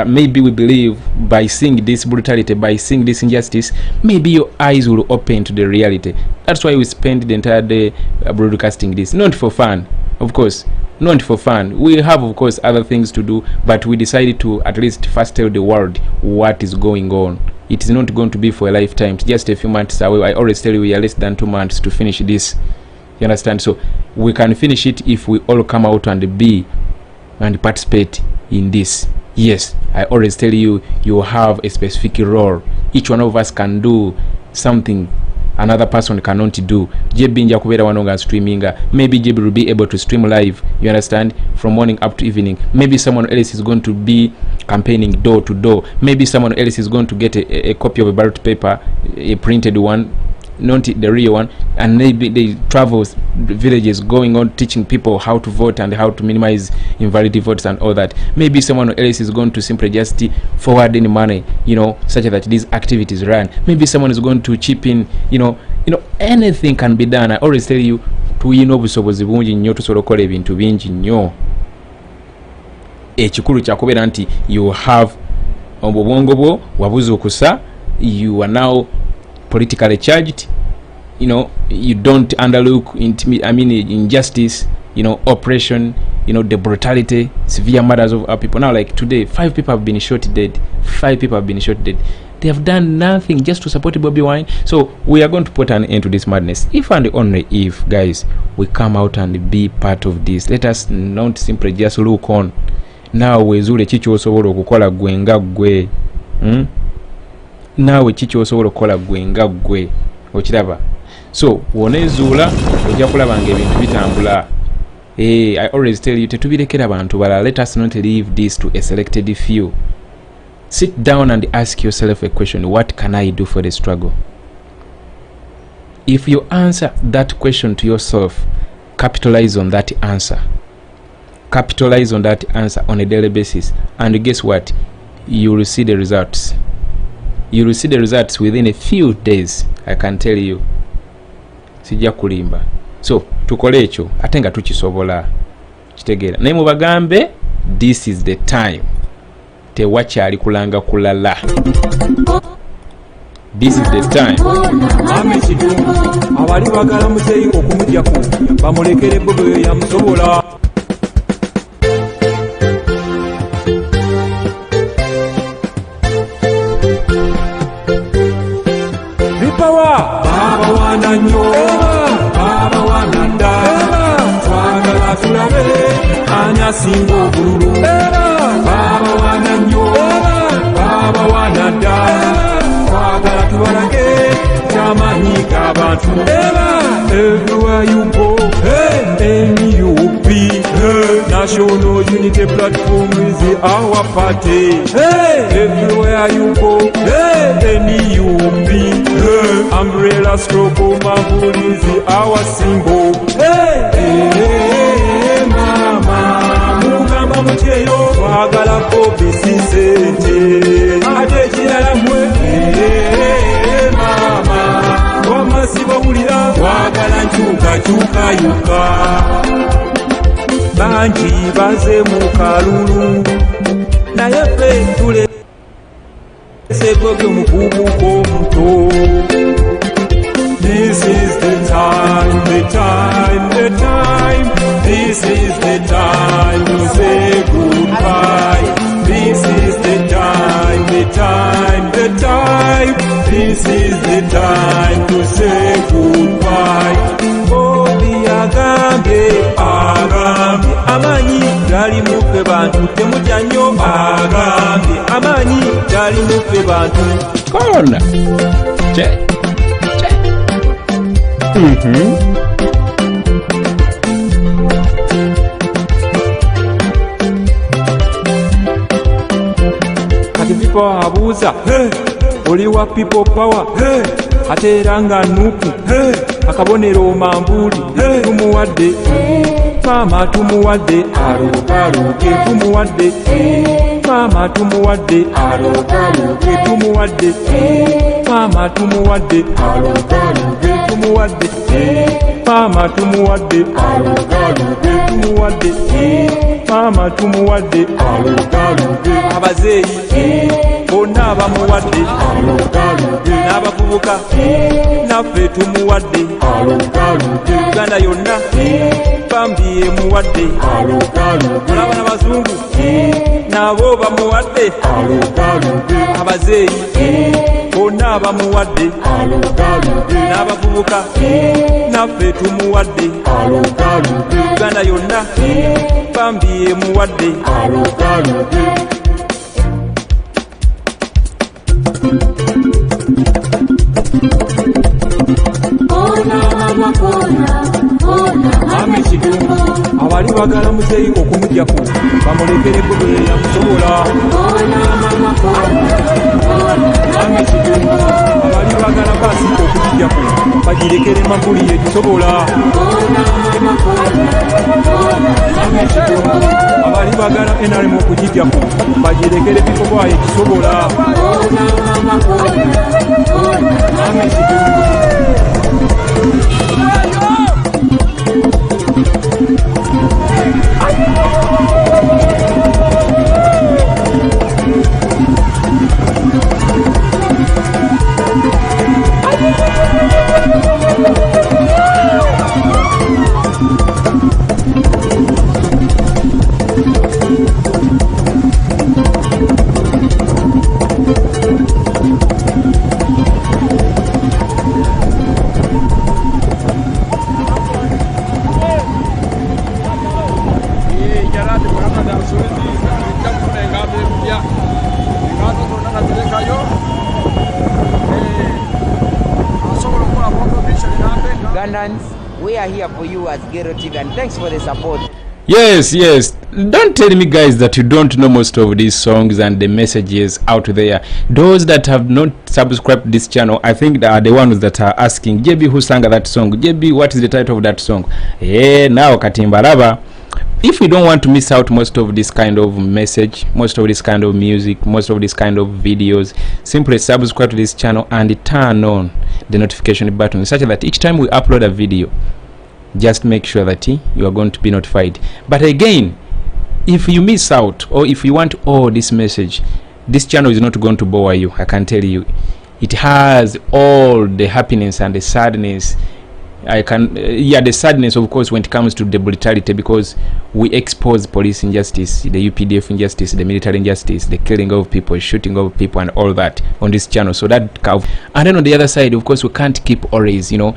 Maybe we believe by seeing this brutality, by seeing this injustice, maybe your eyes will open to the reality. That's why we spend the entire day broadcasting this, not for fun, of course, not for fun. We have, of course, other things to do, but we decided to at least first tell the world what is going on. It is not going to be for a lifetime, it's just a few months away. I always tell you we are less than 2 months to finish this. You understand? So we can finish it if we all come out and participate in this. Yes, I always tell you, you have a specific role. Each one of us can do something another person cannot do. JB nja kubera wanonga streaming. Maybe JB will be able to stream live, you understand, from morning up to evening. Maybe someone else is going to be campaigning door to door. Maybe someone else is going to get a copy of a ballot paper, a printed one, not the real one, and maybe they travel villages going on teaching people how to vote and how to minimize invalid votes and all that. Maybe someone else is going to simply just forward any money, such that these activities run. Maybe someone is going to chip in, anything can be done. I always tell you, tuyina obusobozi bungi nnyo tusobola okukola ebintu bingi nnyo. Ekikulu kyakubeera nti you have obwongo bwo wabuzuukusa, you are now politically charged, you don't underlook injustice, oppression, the brutality, severe murders of our people. Now, like today, 5 people have been shot dead. 5 people have been shot dead. They have done nothing just to support Bobiwine. So we are going to put an end to this madness. If and only if, guys, we come out and be part of this. Let us not simply just look on. Now wezule chichi osobola okukola gwe nga gwe. Nawe chichi osobola okukola gwe nga gwe. Okiraba. So wonezuula ojja kulaba ng'ebintu bitambula. I always tell you, tetubirekera abantu balala. Let us not leave this to a selected few. Sit down and ask yourself a question. What can I do for the struggle? If you answer that question to yourself, capitalize on that answer. Capitalize on that answer on a daily basis. And guess what? You will see the results. You will see the results within a few days. I can tell you. Sijja kulimba. So, tukole ekyo ate nga tukisobola. Kitegeera. Naye mubagambe, this is the time. Tewakyali kulanga kulala. This is the time. Abali bagala muzeyi okumujjako bamulekere Bobiwine yamusobola. Vipawa baba wana nnyo, baba wana dda, twagala tulabe ani asinga obululu. Baba wana nnyo, baba wana dda, twagala tubalage ky'amaanyi g'abantu. Everywhere you go, NUP, National Unity Platform is our party. Everywhere you go, NUP, Umbrella Stroke Mabul is our symbol. Mama, mugamba mutyeyo, twagala Bobi sisente. Ate kirala mwe, mama, wamasiba wulira, twagala nkyukakyuka yuka. Bangi baze mu kalulu, naye ffe tulese Bobi omukubuko omuto. This is the time, the time, the time. This is the time to say goodbye. This is the time, the time, the time. This is the time to say goodbye. Bobi agambe, amanyi gali mu ffe bantu temutya nnyo agambye amaanyi gali mu ffe bantu Corona. Check. kati people abuuza oli wa people power ate era nga nuupu akabonero mambuuli tumuwadde maama tumuwadde alookalooke tumuwadde maama tumuwadde alookalooke tumuwadde maama tumuwadde alookalooke tumuwadde maama tumuwadde alookalooke tumuwadde maama tumuwadde alookalooke abazeeyi bonna abamuwadde alookalooke n'abavubuka naffe tumuwadde alookalooke Uganda yonna bambi emuwadde alookalooke olaba n'abazungu nabo bamuwadde alookalooke abazeeyi bonna abamuwadde alookalooke n'abavubuka naffe tumuwadde alookalooke Uganda yonna bambi emuwadde alookalooke Ame kitundu abali bagala muzeeyi okumugyako bamulekere gobe yamusobola Ame kitundu abali bagala basika okugyako bagirekere maguli yekisobola Ame kitundu abali bagala NRM okugyako bagirekere bikoba yekisobola Ame kitundu We are here for you as Gero TV, and thanks for the support. Yes, don't tell me guys that you don't know most of these songs and the messages out there. Those that have not subscribed this channel, I think they are the ones that are asking, JB, who sang that song? JB, what is the title of that song? Now Katimbalaba, if you don't want to miss out most of this kind of message, most of this kind of music, most of this kind of videos, simply subscribe to this channel and turn on the notification button such that each time we upload a video, just make sure that you are going to be notified. But again, if you miss out or if you want all this message, this channel is not going to bore you. I can tell you, it has all the happiness and the sadness. The sadness, of course, when it comes to the brutality, because we expose police injustice, the UPDF injustice, the military injustice, the killing of people, shooting of people, and all that on this channel. So that and then on the other side, of course, we can't keep always, no,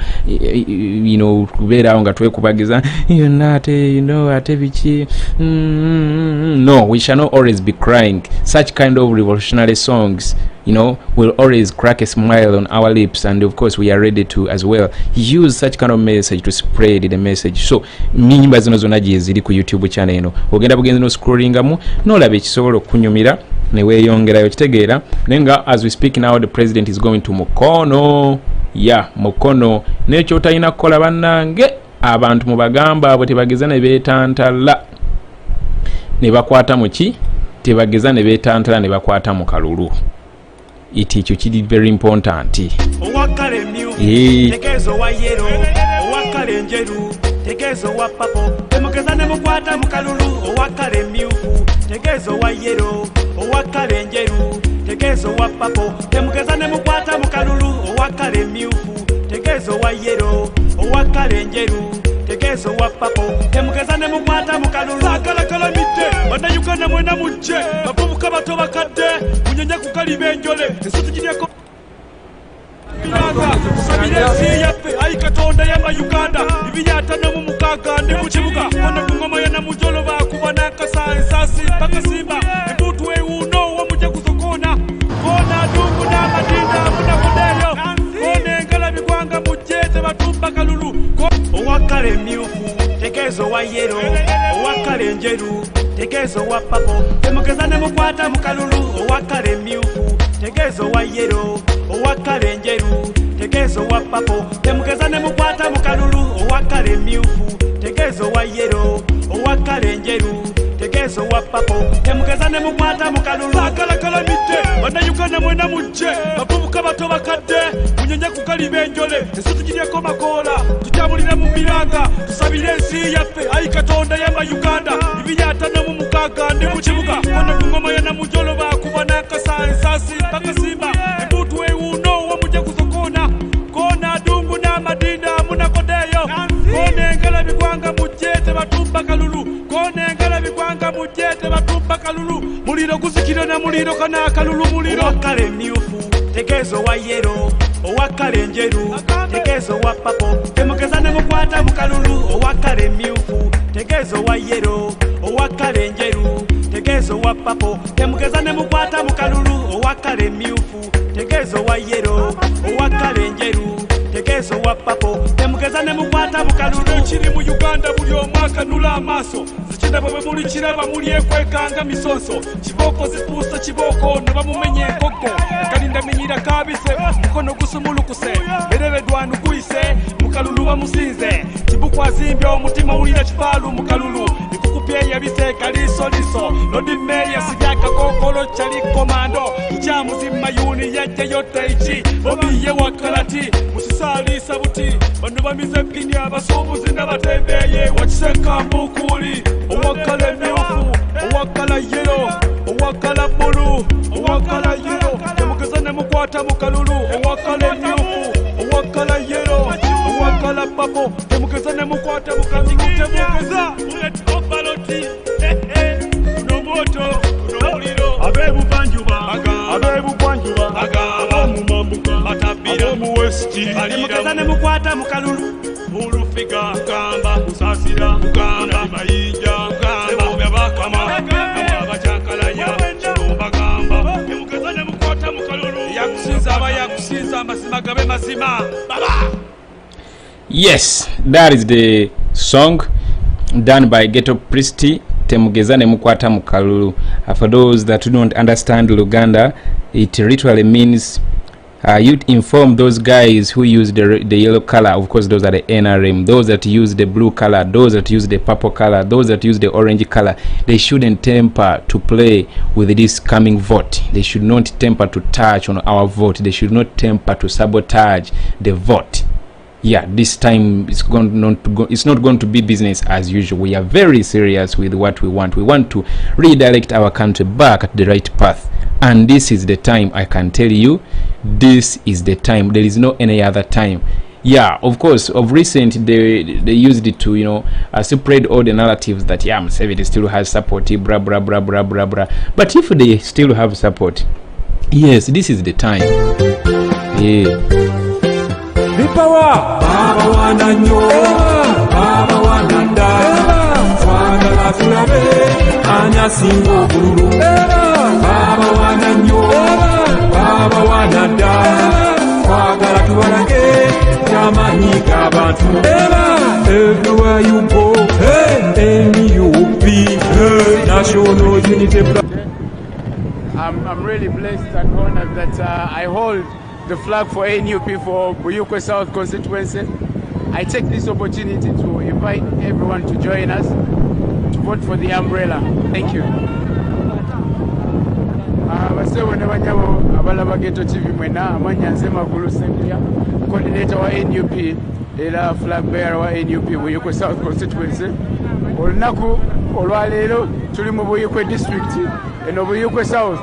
we shall not always be crying. Such kind of revolutionary songs, will always crack a smile on our lips, and of course we are ready to as well use such kind of message to spread the message. So nyimba zino zonna ziri ku YouTube channel eno, ogenda bugenzi no scrollingamu nolaba ekisobola okunyumira ne weeyongerayo, kitegeera nenga as we speak now the president is going to Mukono. Mukono nekyo talina kukola bannange, abantu mubagamba abo tebageza ne beetantala ne bakwata muki, tebageza ne beetantala ne bakwata mu kalulu. Ekyo kiri very important. Owakale myufu tegezo wa yero, owakale njeru tegezo wa papo, temugeza ne mukwata mu kalulu. Owakale myufu tegezo wa yero, owakale njeru tegezo wa papo, temugeza ne mukwata mu kalulu. Owakale myufu tegezo wa yero, owakale njeru tegezo wa papo, temugeza ne mukwata mu kalulu. Sakalakala mitte banda Uganda mwena mujje, bavubuka bato bakadde munyenye ku kalibe enjole Sabira si yappe ayi katonda yamba Uganda ibinyatano mu mukaga ndi mu kibuga kono ku ngoma ya namujolo bakuba nakasa ensasi mpaka simba embutu ewuno wamuje kuzokona kona dungu n'amadinda munakodeyo kone engala bigwanga mujete batumba kalulu owakale myufu tegezo wa yero owakale njeru tegezo wa papo temukezane mukwata mukalulu owakale myufu tegezo wa yero owakale njeru tegezo wa papo temukezane mukwata mukalulu owakale myufu tegezo wa yero owakale njeru tegezo wa papo temukezane mukwata mukalulu akalakala mite banayugana mwena mujje bavubuka bato bakadde munyenye kukali benjole esitugireko makola tutabulira mu miranga tusabire ensi yaffe ayi katonda yamba Uganda ibinyatano mu mukaga ndi mu kibuga kono ku ngoma ya namujolo bakuba nakasa ensasi mpaka simba embutu ewuno wamuje kuzokona kona dungu n'amadinda munakodeyo kone engala bigwanga mujete batumba kalulu kone engala bigwanga mujete batumba kalulu muliro guzikira na muliro kana kalulu muliro owakale myufu tegezo wa yero owakale njeru tegezo wa papo temukezane mukwata mukalulu owakale myufu tegezo wa yero owakale njeru tegezo wa papo temukezane mukwata mukalulu owakale myufu tegezo wa yero owakale njeru tegezo wa papo temukezane mukwata mukalulu kiri mu Uganda buli omwaka nula amaso zikina bwe muli kiraba muli ekwekanga misonso kiboko zipusa kiboko ne bamumenye enkoko kalinda minyira kabise mukono gusumulukuse berere dwanu guise mukalulu bamusinze kibukwazimbya omutima ulira kifalu mukalulu nikukupye yabise kaliso liso lodi meya sigaka kokolo chali komando icyamuzima yuni yajja yote ichi obiye wakalati musisalisa buti bano bamize pini abasubuzi n'abatembeye wakiseka mbukuli owakala myufu owakala yero owakala bulu owakala yero temukezane mukwata mukalulu owakala myufu owakala yero owakala papo temukezane mukwata mukalulu temukeza uletopaloti unomoto unomuliro abebubanjuba abebugwanjuba abomumambuka batabira muwesti temukezane mukwata mukalulu ulufiga gamba usasira gamba mayinja gamba byabakama abachakalanya chumba gamba temukezane mukwata mukalulu yakusinza abayakusinza amazima gabe mazima baba. Yes, that is the song done by Ghetto Priest, Temugezane Mukwata Mukalulu. For those that don't understand Luganda, it literally means you inform those guys who use the yellow color. Of course, those are the NRM. Those that use the blue color, those that use the purple color, those that use the orange color, they shouldn't temper to play with this coming vote. They should not temper to touch on our vote. They should not temper to sabotage the vote. Yeah, this time it's not going to be business as usual. We are very serious with what we want. We want to redirect our country back at the right path, and this is the time. I can tell you, this is the time. There is no any other time. Yeah, of course, of recent they used it to spread all the narratives that Museveni still has support, blah blah blah blah blah blah. But if they still have support, yes, this is the time. Yeah. Bipawa baba wananyo baba wananda swagala tulabe anya singo bululu baba wananyo baba wananda swagala tubalage yamanyi gabantu everywhere you go NUP National Unity. I'm really blessed and honored that I hold the flag for NUP for Buikwe South constituency. I take this opportunity to invite everyone to join us to vote for the umbrella. Thank you. Basewo ne banyabo abalaba Ghetto TV mwena amanya nzema gulu Sempia, coordinator wa NUP era flag bearer wa NUP Buikwe South constituency. Olunaku olwaleero tuli mu Buikwe district eno Buikwe South.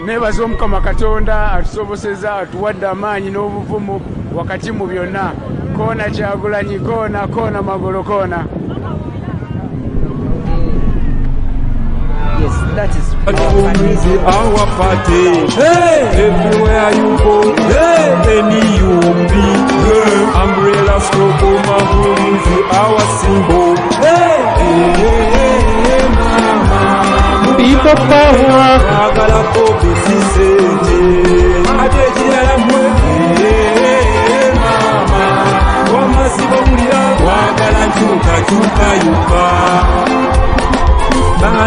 Nebazo Mukama Katonda atusoboseza atuwadde amaanyi n'obuvumu wakati mu byonna. Koona Kyagulanyi, koona Magolo, koona. Yes, that is our party. Everywhere you go, NUP, umbrella stroke,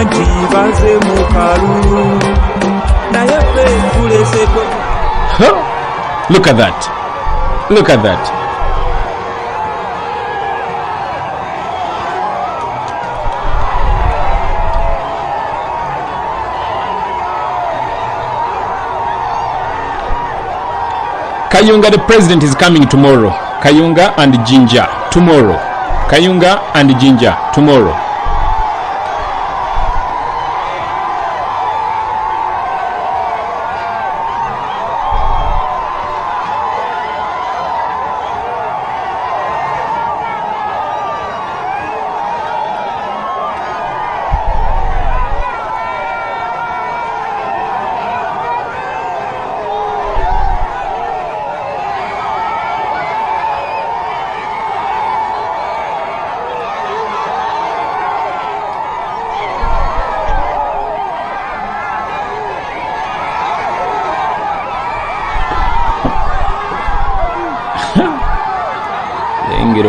nti baze mu kalulu naye ffe tuleseko. Look at that. Look at that. Kayunga, the president, is coming tomorrow. Kayunga and Ginger tomorrow. Kayunga and Ginger tomorrow.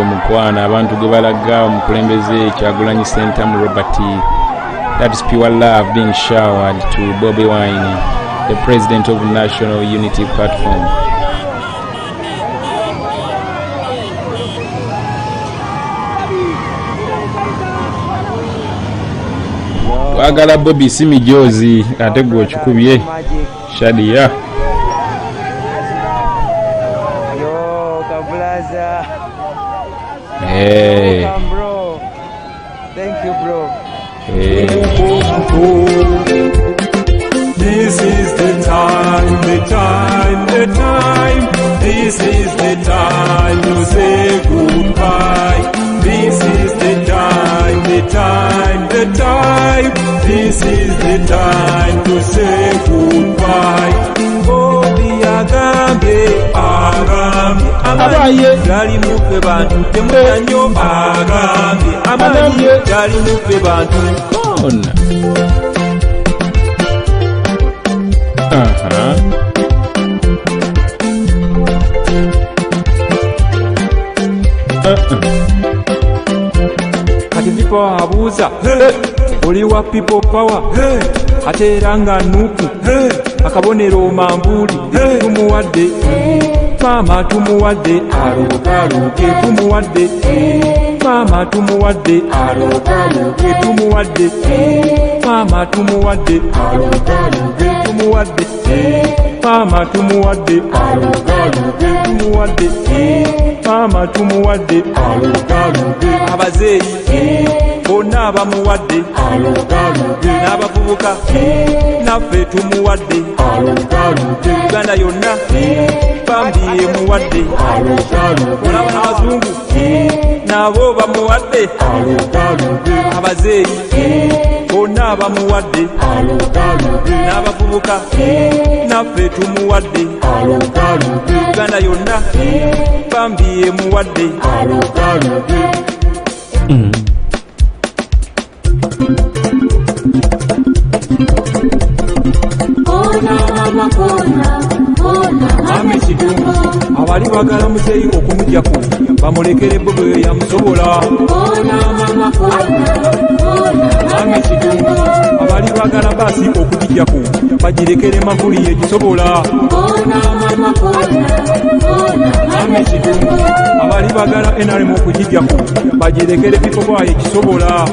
Mukono abantu ge balaga omukulembeze Kyagulanyi Ssentamu Robert. That's pure love being showered to Bobiwine, the president of National Unity Platform. Twagala Bobby si mijozi ate gwe okikubye Shadia. Hey. Welcome, bro. Thank you, bro. Hey. This is the time, the time, the time. This is the time to say goodbye. This is the time, the time, the time. This is the time to say goodbye. Abaye gali mufe bantu temutanyo abaye gali mufe bantu Kona. kati vipo abuza oli wa people power ate era nga nuku akabonero mambuli tumuwadde mama tumuwadde alukaluke tumuwadde mama tumuwadde alukaluke tumuwadde mama tumuwadde alukaluke tumuwadde mama tumuwadde alukaluke tumuwadde mama tumuwadde alukaluke abazeeyi bonna bamuwadde alukaluke n'abavubuka naffe tumuwadde alukaluke Uganda yonna bambi emuwadde alukaluke olaba n'abazungu nabo bamuwadde alukaluke abazeeyi bonna bamuwadde alukaluke n'abavubuka naffe tumuwadde alukaluke Uganda yonna bambi emuwadde alukaluke. Abali bagala muzeeyi okumujjaku bamulekere Bobiwine yamusobola. Abali bagala baasi okugijjaku bagirekere Maguli yegisobola. Abali bagala NRM okugijjaku bagirekere Bikobwa yegisobola.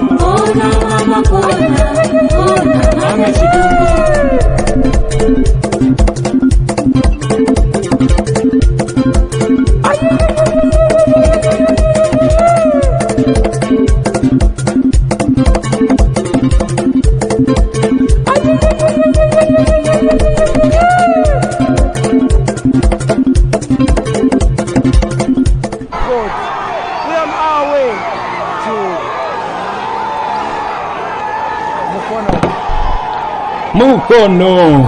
Mukono.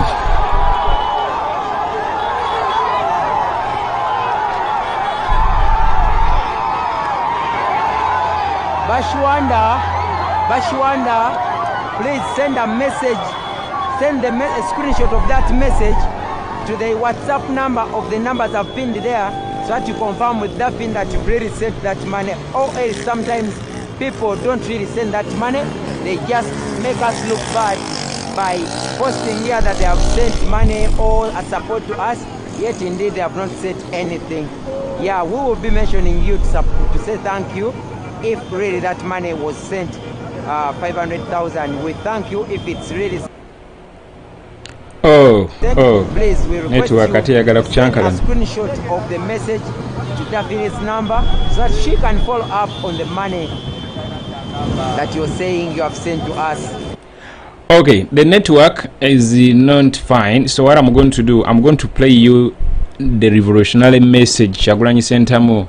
Bashwanda, please send a message, send a screenshot of that message to the WhatsApp number of the numbers I've pinned there, so that you confirm with that pin that you've really sent that money. Or else sometimes people don't really send that money. they just make us look bad by posting here that they have sent money or a support to us, yet indeed they have not sent anything. Yeah, we will be mentioning you to say thank you if really that money was sent, 500,000. We thank you if it's really. Please, we request you to send a screenshot of the message to Daphne's number so that she can follow up on the money that you're saying you have sent to us. Okay, the network is not fine, so what I'm going to do, I'm going to play you the revolutionary message Kyagulanyi Ssentamu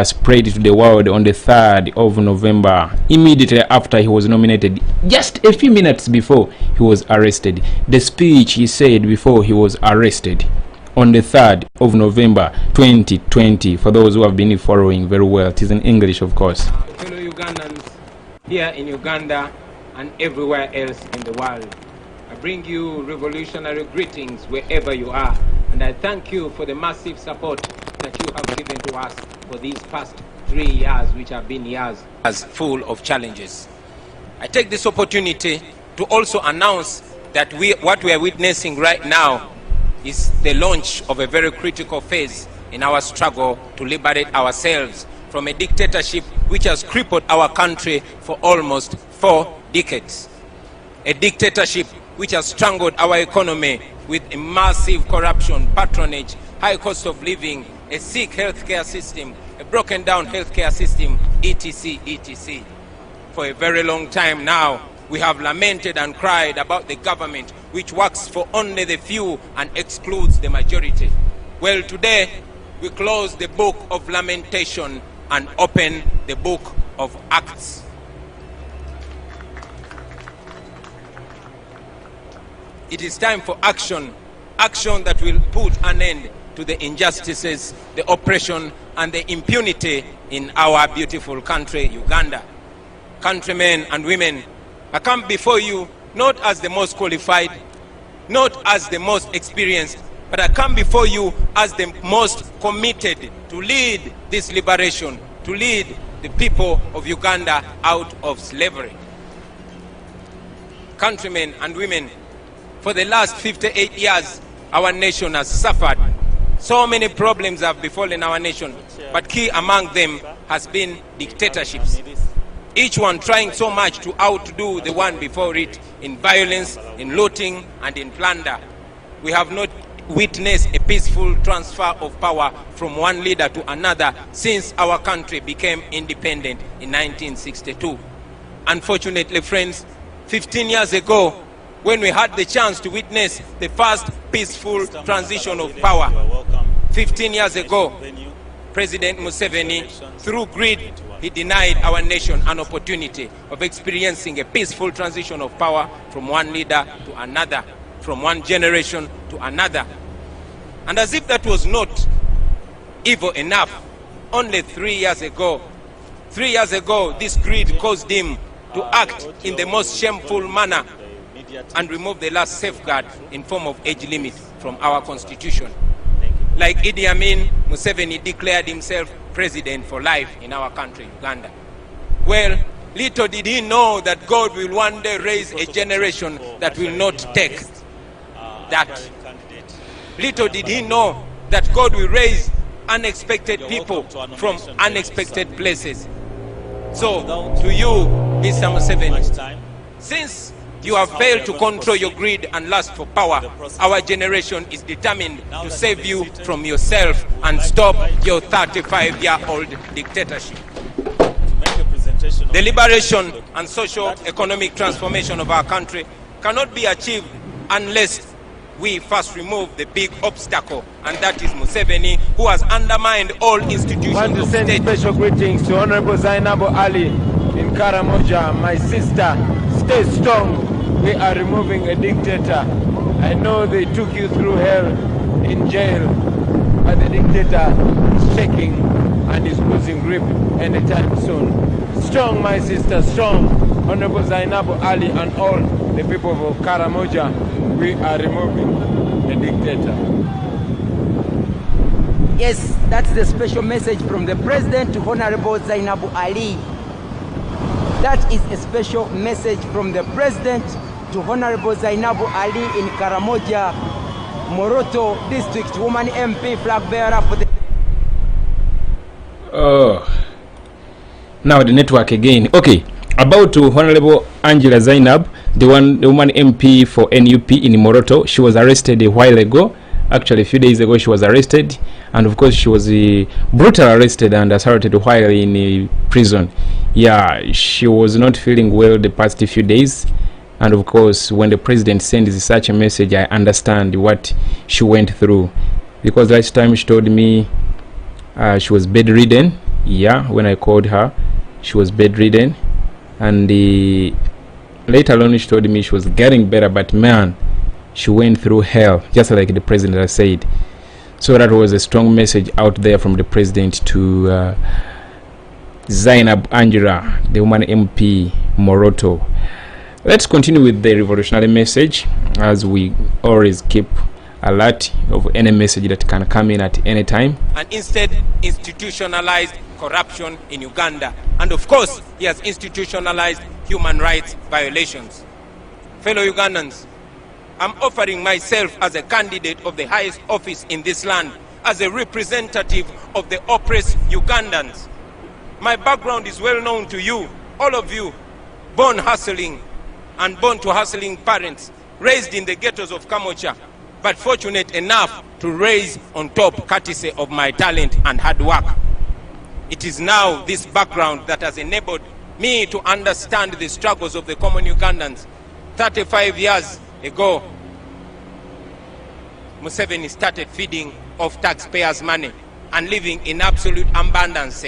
spread to the world on the 3rd of November, immediately after he was nominated, just a few minutes before he was arrested. The speech he said before he was arrested on the 3rd of November 2020, for those who have been following very well. It is in English, of course. Fellow Ugandans here in Uganda and everywhere else in the world, I bring you revolutionary greetings wherever you are, and I thank you for the massive support that you have given to us for these past 3 years, which have been years as full of challenges. I take this opportunity to also announce that what we are witnessing right now is the launch of a very critical phase in our struggle to liberate ourselves from a dictatorship which has crippled our country for almost 4 decades. A dictatorship which has strangled our economy with a massive corruption, patronage, high cost of living, a sick healthcare system, a broken down healthcare system, etc., etc. For a very long time now, we have lamented and cried about the government which works for only the few and excludes the majority. Well, today we close the book of lamentation and open the book of acts. It is time for action, action that will put an end to the injustices, the oppression, and the impunity in our beautiful country, Uganda. Countrymen and women, I come before you not as the most qualified, not as the most experienced, but I come before you as the most committed to lead this liberation, to lead the people of Uganda out of slavery. Countrymen and women, for the last 58 years, our nation has suffered. So many problems have befallen our nation, but key among them has been dictatorships. Each one trying so much to outdo the one before it in violence, in looting, and in plunder. We have not witnessed a peaceful transfer of power from one leader to another since our country became independent in 1962. Unfortunately, friends, 15 years ago, when we had the chance to witness the first peaceful transition of power, 15 years ago, President Museveni, through greed, he denied our nation an opportunity of experiencing a peaceful transition of power from one leader to another, from one generation to another. And as if that was not evil enough, only 3 years ago, this greed caused him to act in the most shameful manner and remove the last safeguard in form of age limit from our constitution. Like Idi Amin, Museveni declared himself president for life in our country, Uganda. Well, little did he know that God will one day raise a generation that will not take that. Little did he know that God will raise unexpected people from unexpected places. So, to you, Mr. Museveni, since you have failed to control your greed and lust for power, our generation is determined to save you from yourself and stop your 35-year-old dictatorship. The liberation and socio-economic transformation of our country cannot be achieved unless we first remove the big obstacle, and that is Museveni, who has undermined all institutions I want to of send state. special greetings to Honorable Zainabu Ali in Karamoja, my sister. Stay strong. We are removing a dictator. I know they took you through hell in jail, but the dictator is shaking and is losing grip anytime soon. Strong, my sister, strong. Honorable Zainabu Ali and all the people of Karamoja, we are removing a dictator. Yes, that's the special message from the president to Honorable Zainabu Ali. That is a special message from the President to Honorable Zainabu Ali in Karamoja, Moroto District, woman MP flag bearer for the... Now the network again. Okay, about to Honorable Angela Zainab, the woman MP for NUP in Moroto. She was arrested a while ago. Actually, a few days ago, she was arrested, and of course, she was brutally arrested and assaulted while in prison. Yeah, she was not feeling well the past few days, and of course, when the president sends such a message, I understand what she went through, because last time she told me she was bedridden. Yeah, when I called her, she was bedridden, and later on she told me she was getting better, but man, she went through hell, just like the president has said. So that was a strong message out there from the president to Zainab Angela, the woman MP Moroto. Let's continue with the revolutionary message, as we always keep alert of any message that can come in at any time. And instead institutionalized corruption in Uganda. And of course, he has institutionalized human rights violations. Fellow Ugandans, I'm offering myself as a candidate of the highest office in this land, as a representative of the oppressed Ugandans. My background is well known to you, all of you, born hustling and born to hustling parents, raised in the ghettos of Kamocha, but fortunate enough to raise on top courtesy of my talent and hard work. It is now this background that has enabled me to understand the struggles of the common Ugandans. 35 years ago, Museveni started feeding off taxpayers' money and living in absolute abundance.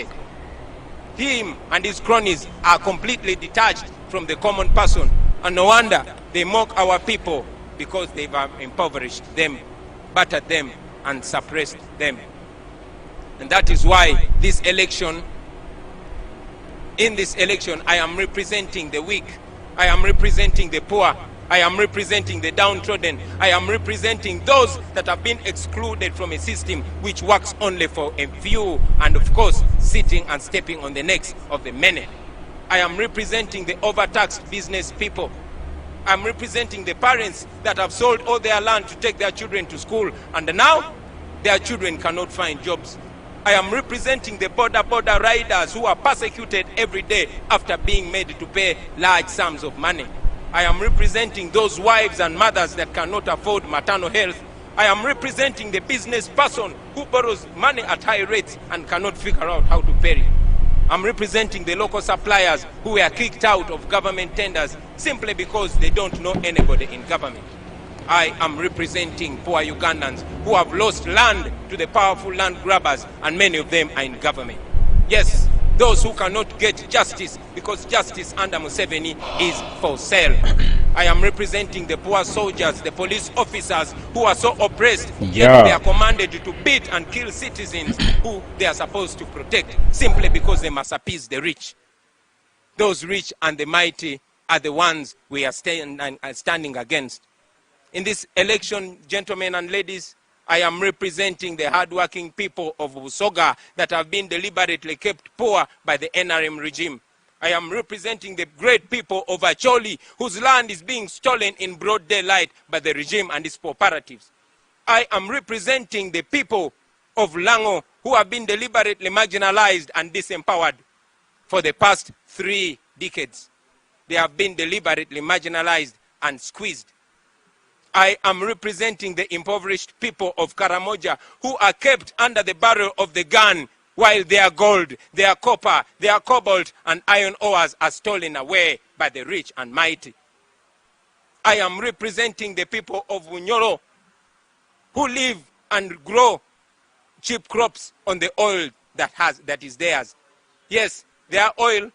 Him and his cronies are completely detached from the common person, and no wonder they mock our people, because they've impoverished them, battered them, and suppressed them. And that is why this election, in this election, I am representing the weak, I am representing the poor, I am representing the downtrodden, I am representing those that have been excluded from a system which works only for a few, and of course, sitting and stepping on the necks of the many. I am representing the overtaxed business people. I'm representing the parents that have sold all their land to take their children to school, and now their children cannot find jobs. I am representing the border riders who are persecuted every day after being made to pay large sums of money. I am representing those wives and mothers that cannot afford maternal health. I am representing the business person who borrows money at high rates and cannot figure out how to pay it. I'm representing the local suppliers who were kicked out of government tenders simply because they don't know anybody in government. I am representing poor Ugandans who have lost land to the powerful land grabbers, and many of them are in government. Yes, those who cannot get justice because justice under Museveni is for sale. I am representing the poor soldiers, the police officers who are so oppressed, yet they are commanded to beat and kill citizens who they are supposed to protect simply because they must appease the rich. Those rich and the mighty are the ones we are standing against. In this election, gentlemen and ladies, I am representing the hardworking people of Busoga that have been deliberately kept poor by the NRM regime. I am representing the great people of Acholi, whose land is being stolen in broad daylight by the regime and its cooperatives. I am representing the people of Lango, who have been deliberately marginalized and disempowered for the past 3 decades. They have been deliberately marginalized and squeezed. I am representing the impoverished people of Karamoja, who are kept under the barrel of the gun while their gold, their copper, their cobalt and iron ores are stolen away by the rich and mighty. I am representing the people of Unyoro, who live and grow cheap crops on the oil that is theirs. Yes, their oil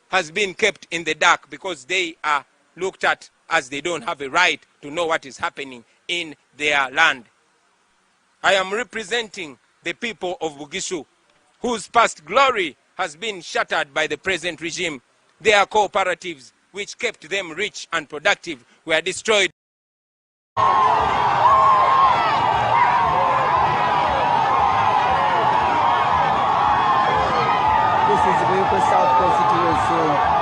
has been kept in the dark because they are looked at as they don't have a right to know what is happening in their land. I am representing the people of Bugishu, whose past glory has been shattered by the present regime. Their cooperatives, which kept them rich and productive, were destroyed. This is Buikwe South constituency.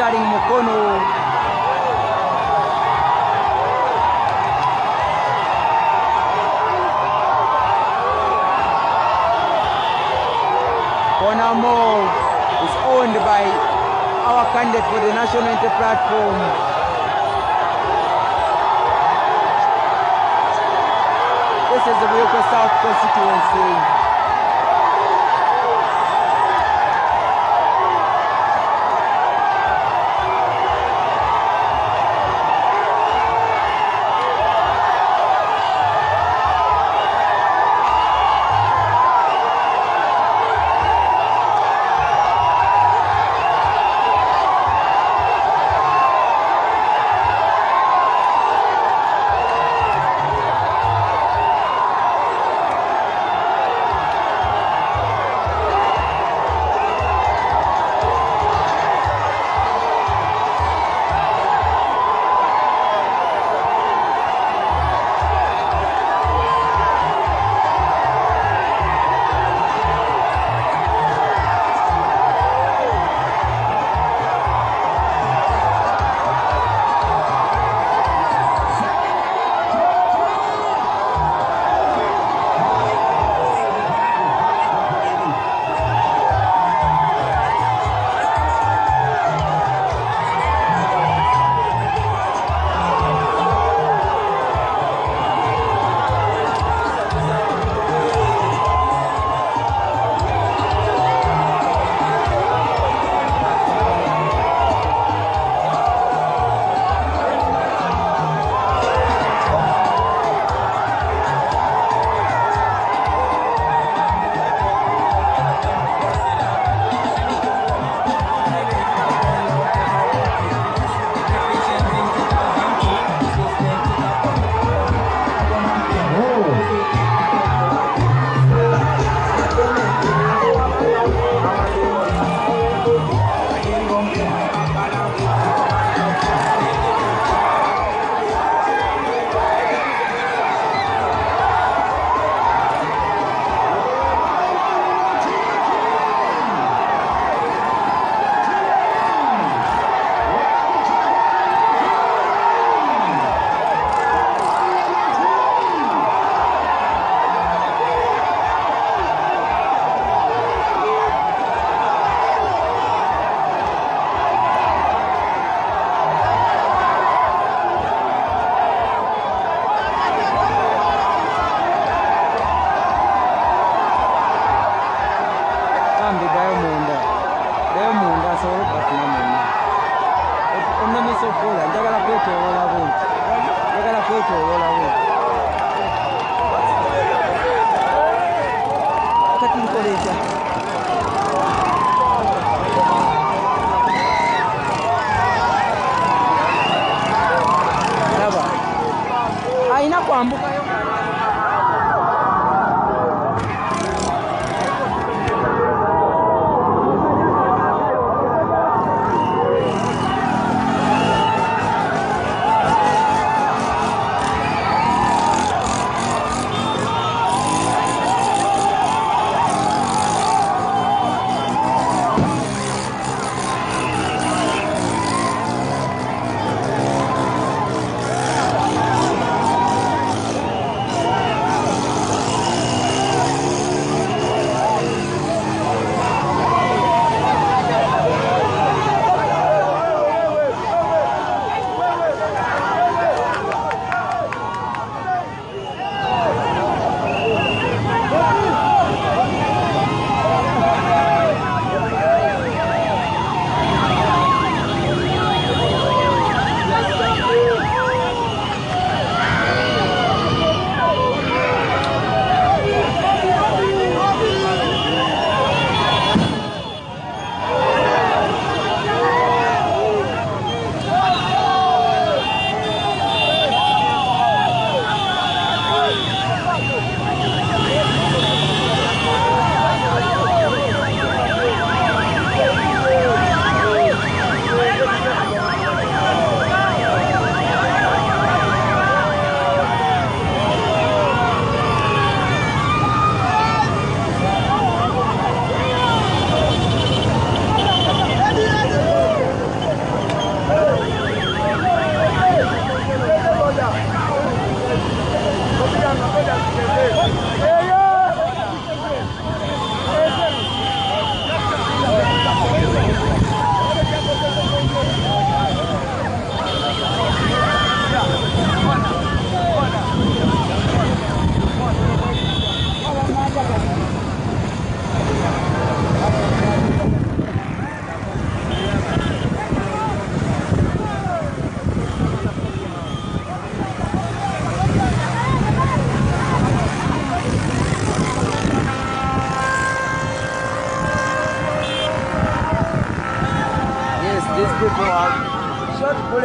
entering Mukono. Corner move is owned by our candidate for the National Unity Platform. This is the Buikwe South constituency.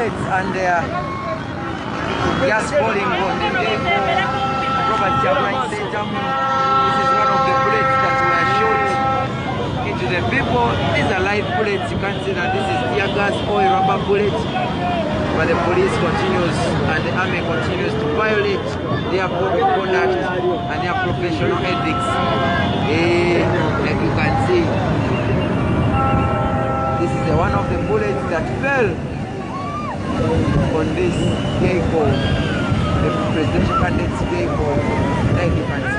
bullets and gas falling on the vehicle. Robert Chaplain Center. This is one of the bullets that were shot into the people. These are live bullets. You can see that this is tear gas or rubber bullets. But the police continues and the army continues to violate their code of conduct and their professional ethics. Like you can see, this is one of the bullets that fell on this vehicle, the presidential candidate's vehicle, like you can see.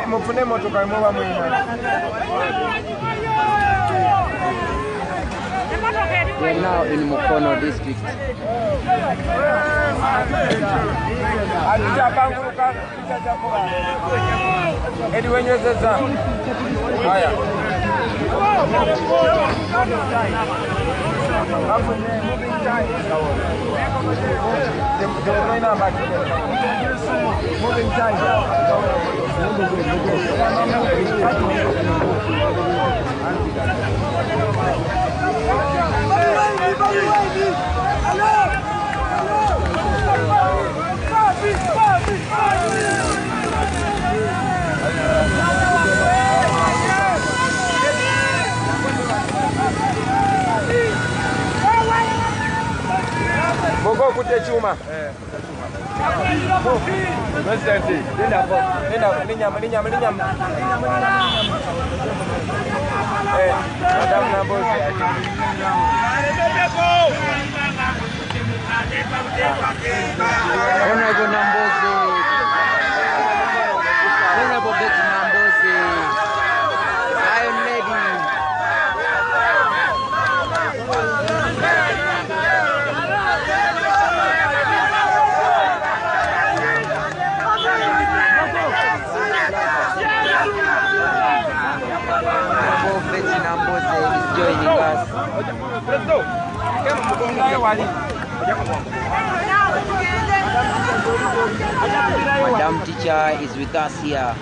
mufune motoka muba mwina. We are now in Mukono district. Bogo kute chuma. Presidenti, nenda. Madam Nambozi. Honorable Nambozi. Honorable Betty Nambozi. Iron Lady. Betty Nambozi is joining us. Madam Teacher is with us here.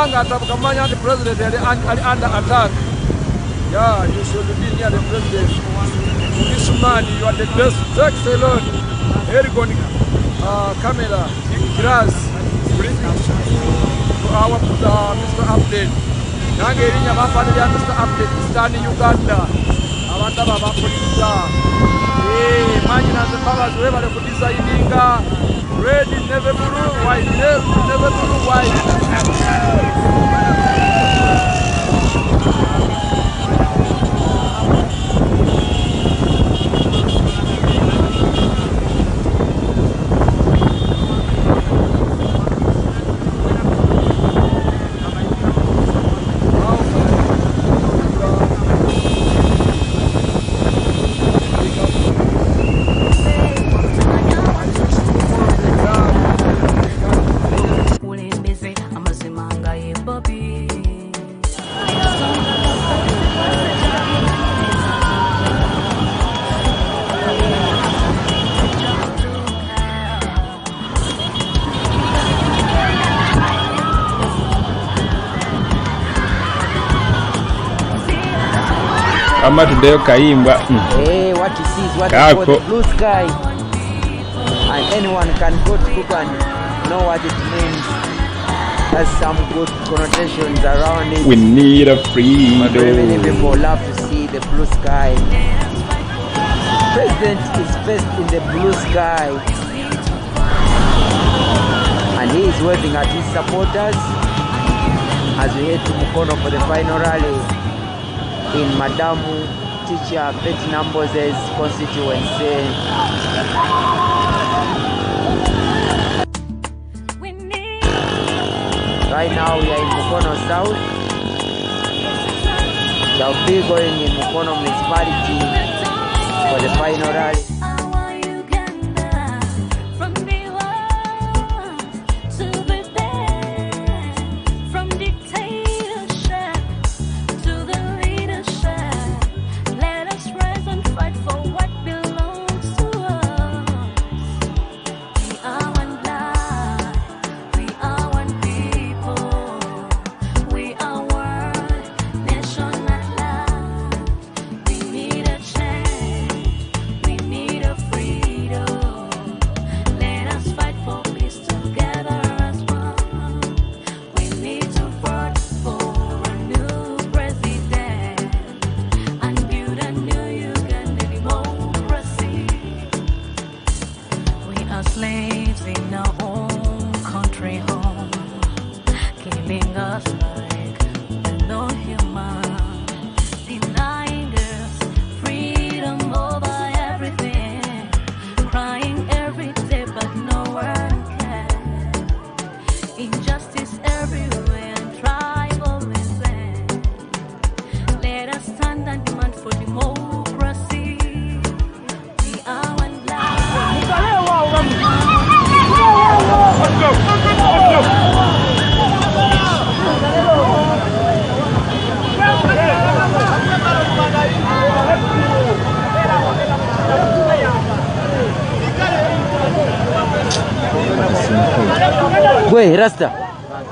Banga atabuka manya the president ali under attack. Yeah, you should be near the president. This man, you are the best. Thanks a lot. Ergon camera, grass, bringing to our Mr. Update. Nangerinya mafani ya Mr. Update, Stani Uganda. Abanda baba polisa. Manyi na baba zoe bale polisa ininga. Red is never blue, white never blue, white. Ama tudeo kaimba. Hey, what you see is what is called the blue sky. And anyone can go to Google and know what it means. Has some good connotations around it. We need a freedom. But very many people love to see the blue sky. President is first in the blue sky. And he is waving at his supporters as we head to Mukono for the final rally in Madamu Teacher Bettina Mbose's constituency. Right now we are in Mukono South. Shall be going in Mukono municipality for the final rally. Slaves in our own country home, killing us like we're no human, denying us freedom over everything, crying every day but no one cares. Injustice everywhere and tribalism. Let us stand and demand for democracy. We are one blood. Gwe Rasta.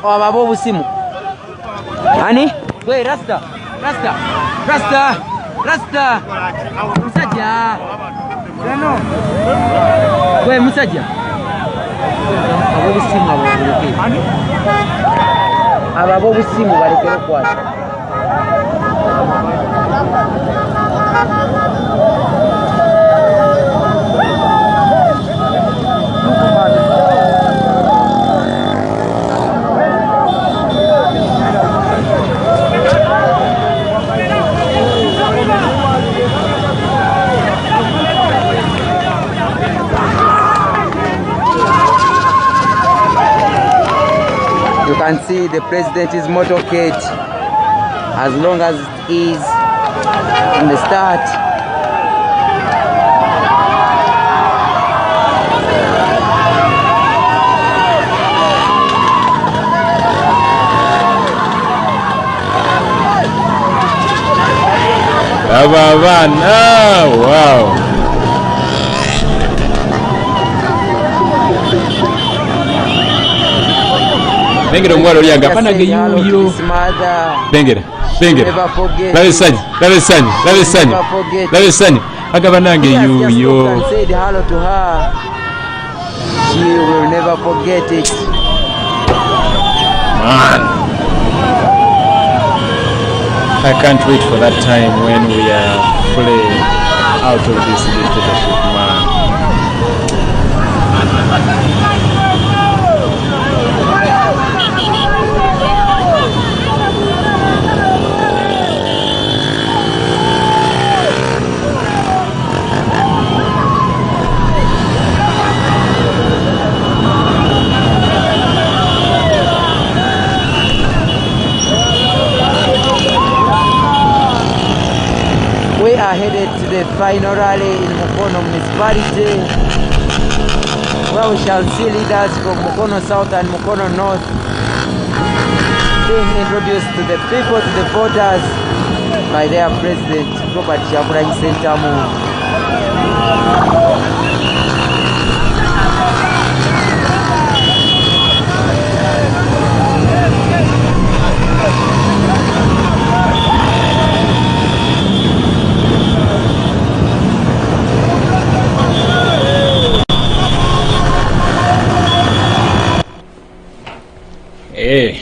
Oh, babo busimu. Ani? Gwe Rasta. Rasta. Rasta. Rasta. Musajja. Gwe musajja. Abo busimu abo buleke. Ani? Abo busimu balekere kwata. You can see the president's motorcade as long as it is in the start. Wow. Bengere omwalo lyaga panage yuyo. Bengere. Lave sanyi. Agaba nange yuyo. Said hello to her. She will never forget it. Man, I can't wait for that time when we are fully out of this dictatorship, man. We are headed to the final rally in Mukono municipality, where we shall see leaders from Mukono South and Mukono North being introduced to the people, to the voters, by their president, Robert Kyagulanyi Ssentamu.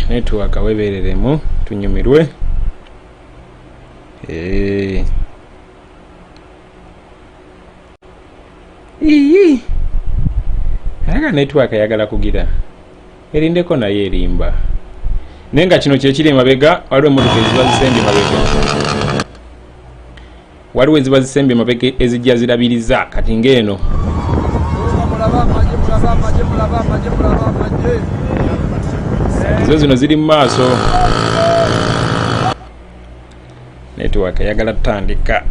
Network webereremu tunyumirwe. Aga network yagala kugira. Erindeko naye erimba. Nenga kino kye kiri mabega waliwo emmotoka ezibazisembe mabega. Waliwo ezibazisembe mabega ezijja zirabiriza kati ng'eno. Zo zino ziri mu maaso. Network yagala tutandika.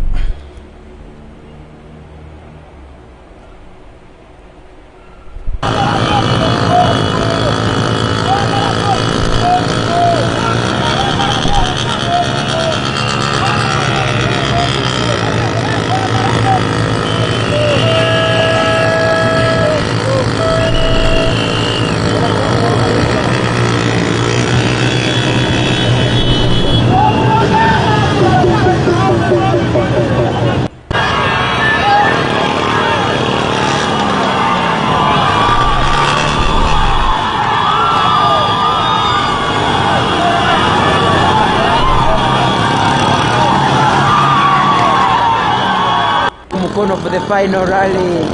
Mukono for the final rally.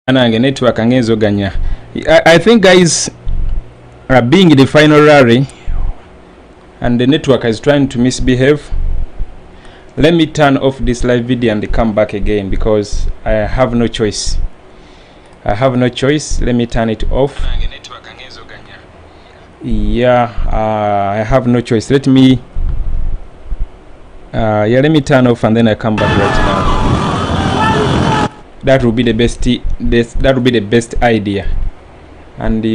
Anange network angezoganya. I think guys are being the final rally and the network is trying to misbehave. Let me turn off this live video and come back again because I have no choice. Let me turn it off. Yeah, I have no choice. Let me turn off and then I come back right now. That will be the best idea. And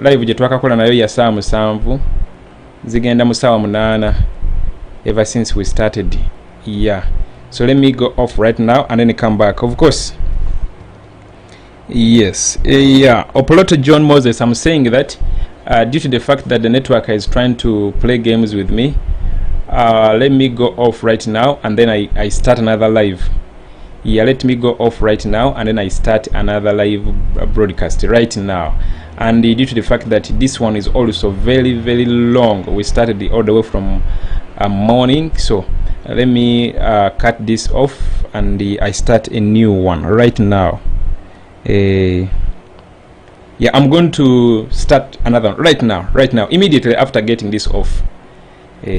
live je twakakola nayo ya saa 7 zigenda mu saa 8 ever since we started. Yeah, so let me go off right now and then come back, of course. Yes, yeah, Opoloto John Moses, I'm saying that due to the fact that the network is trying to play games with me, let me go off right now and then I start another live. Yeah, let me go off right now and then I start another live broadcast right now. And due to the fact that this one is also very, very long, we started all the way from morning, so let me cut this off and I start a new one right now. Yeah, I'm going to start another one right now, immediately after getting this off.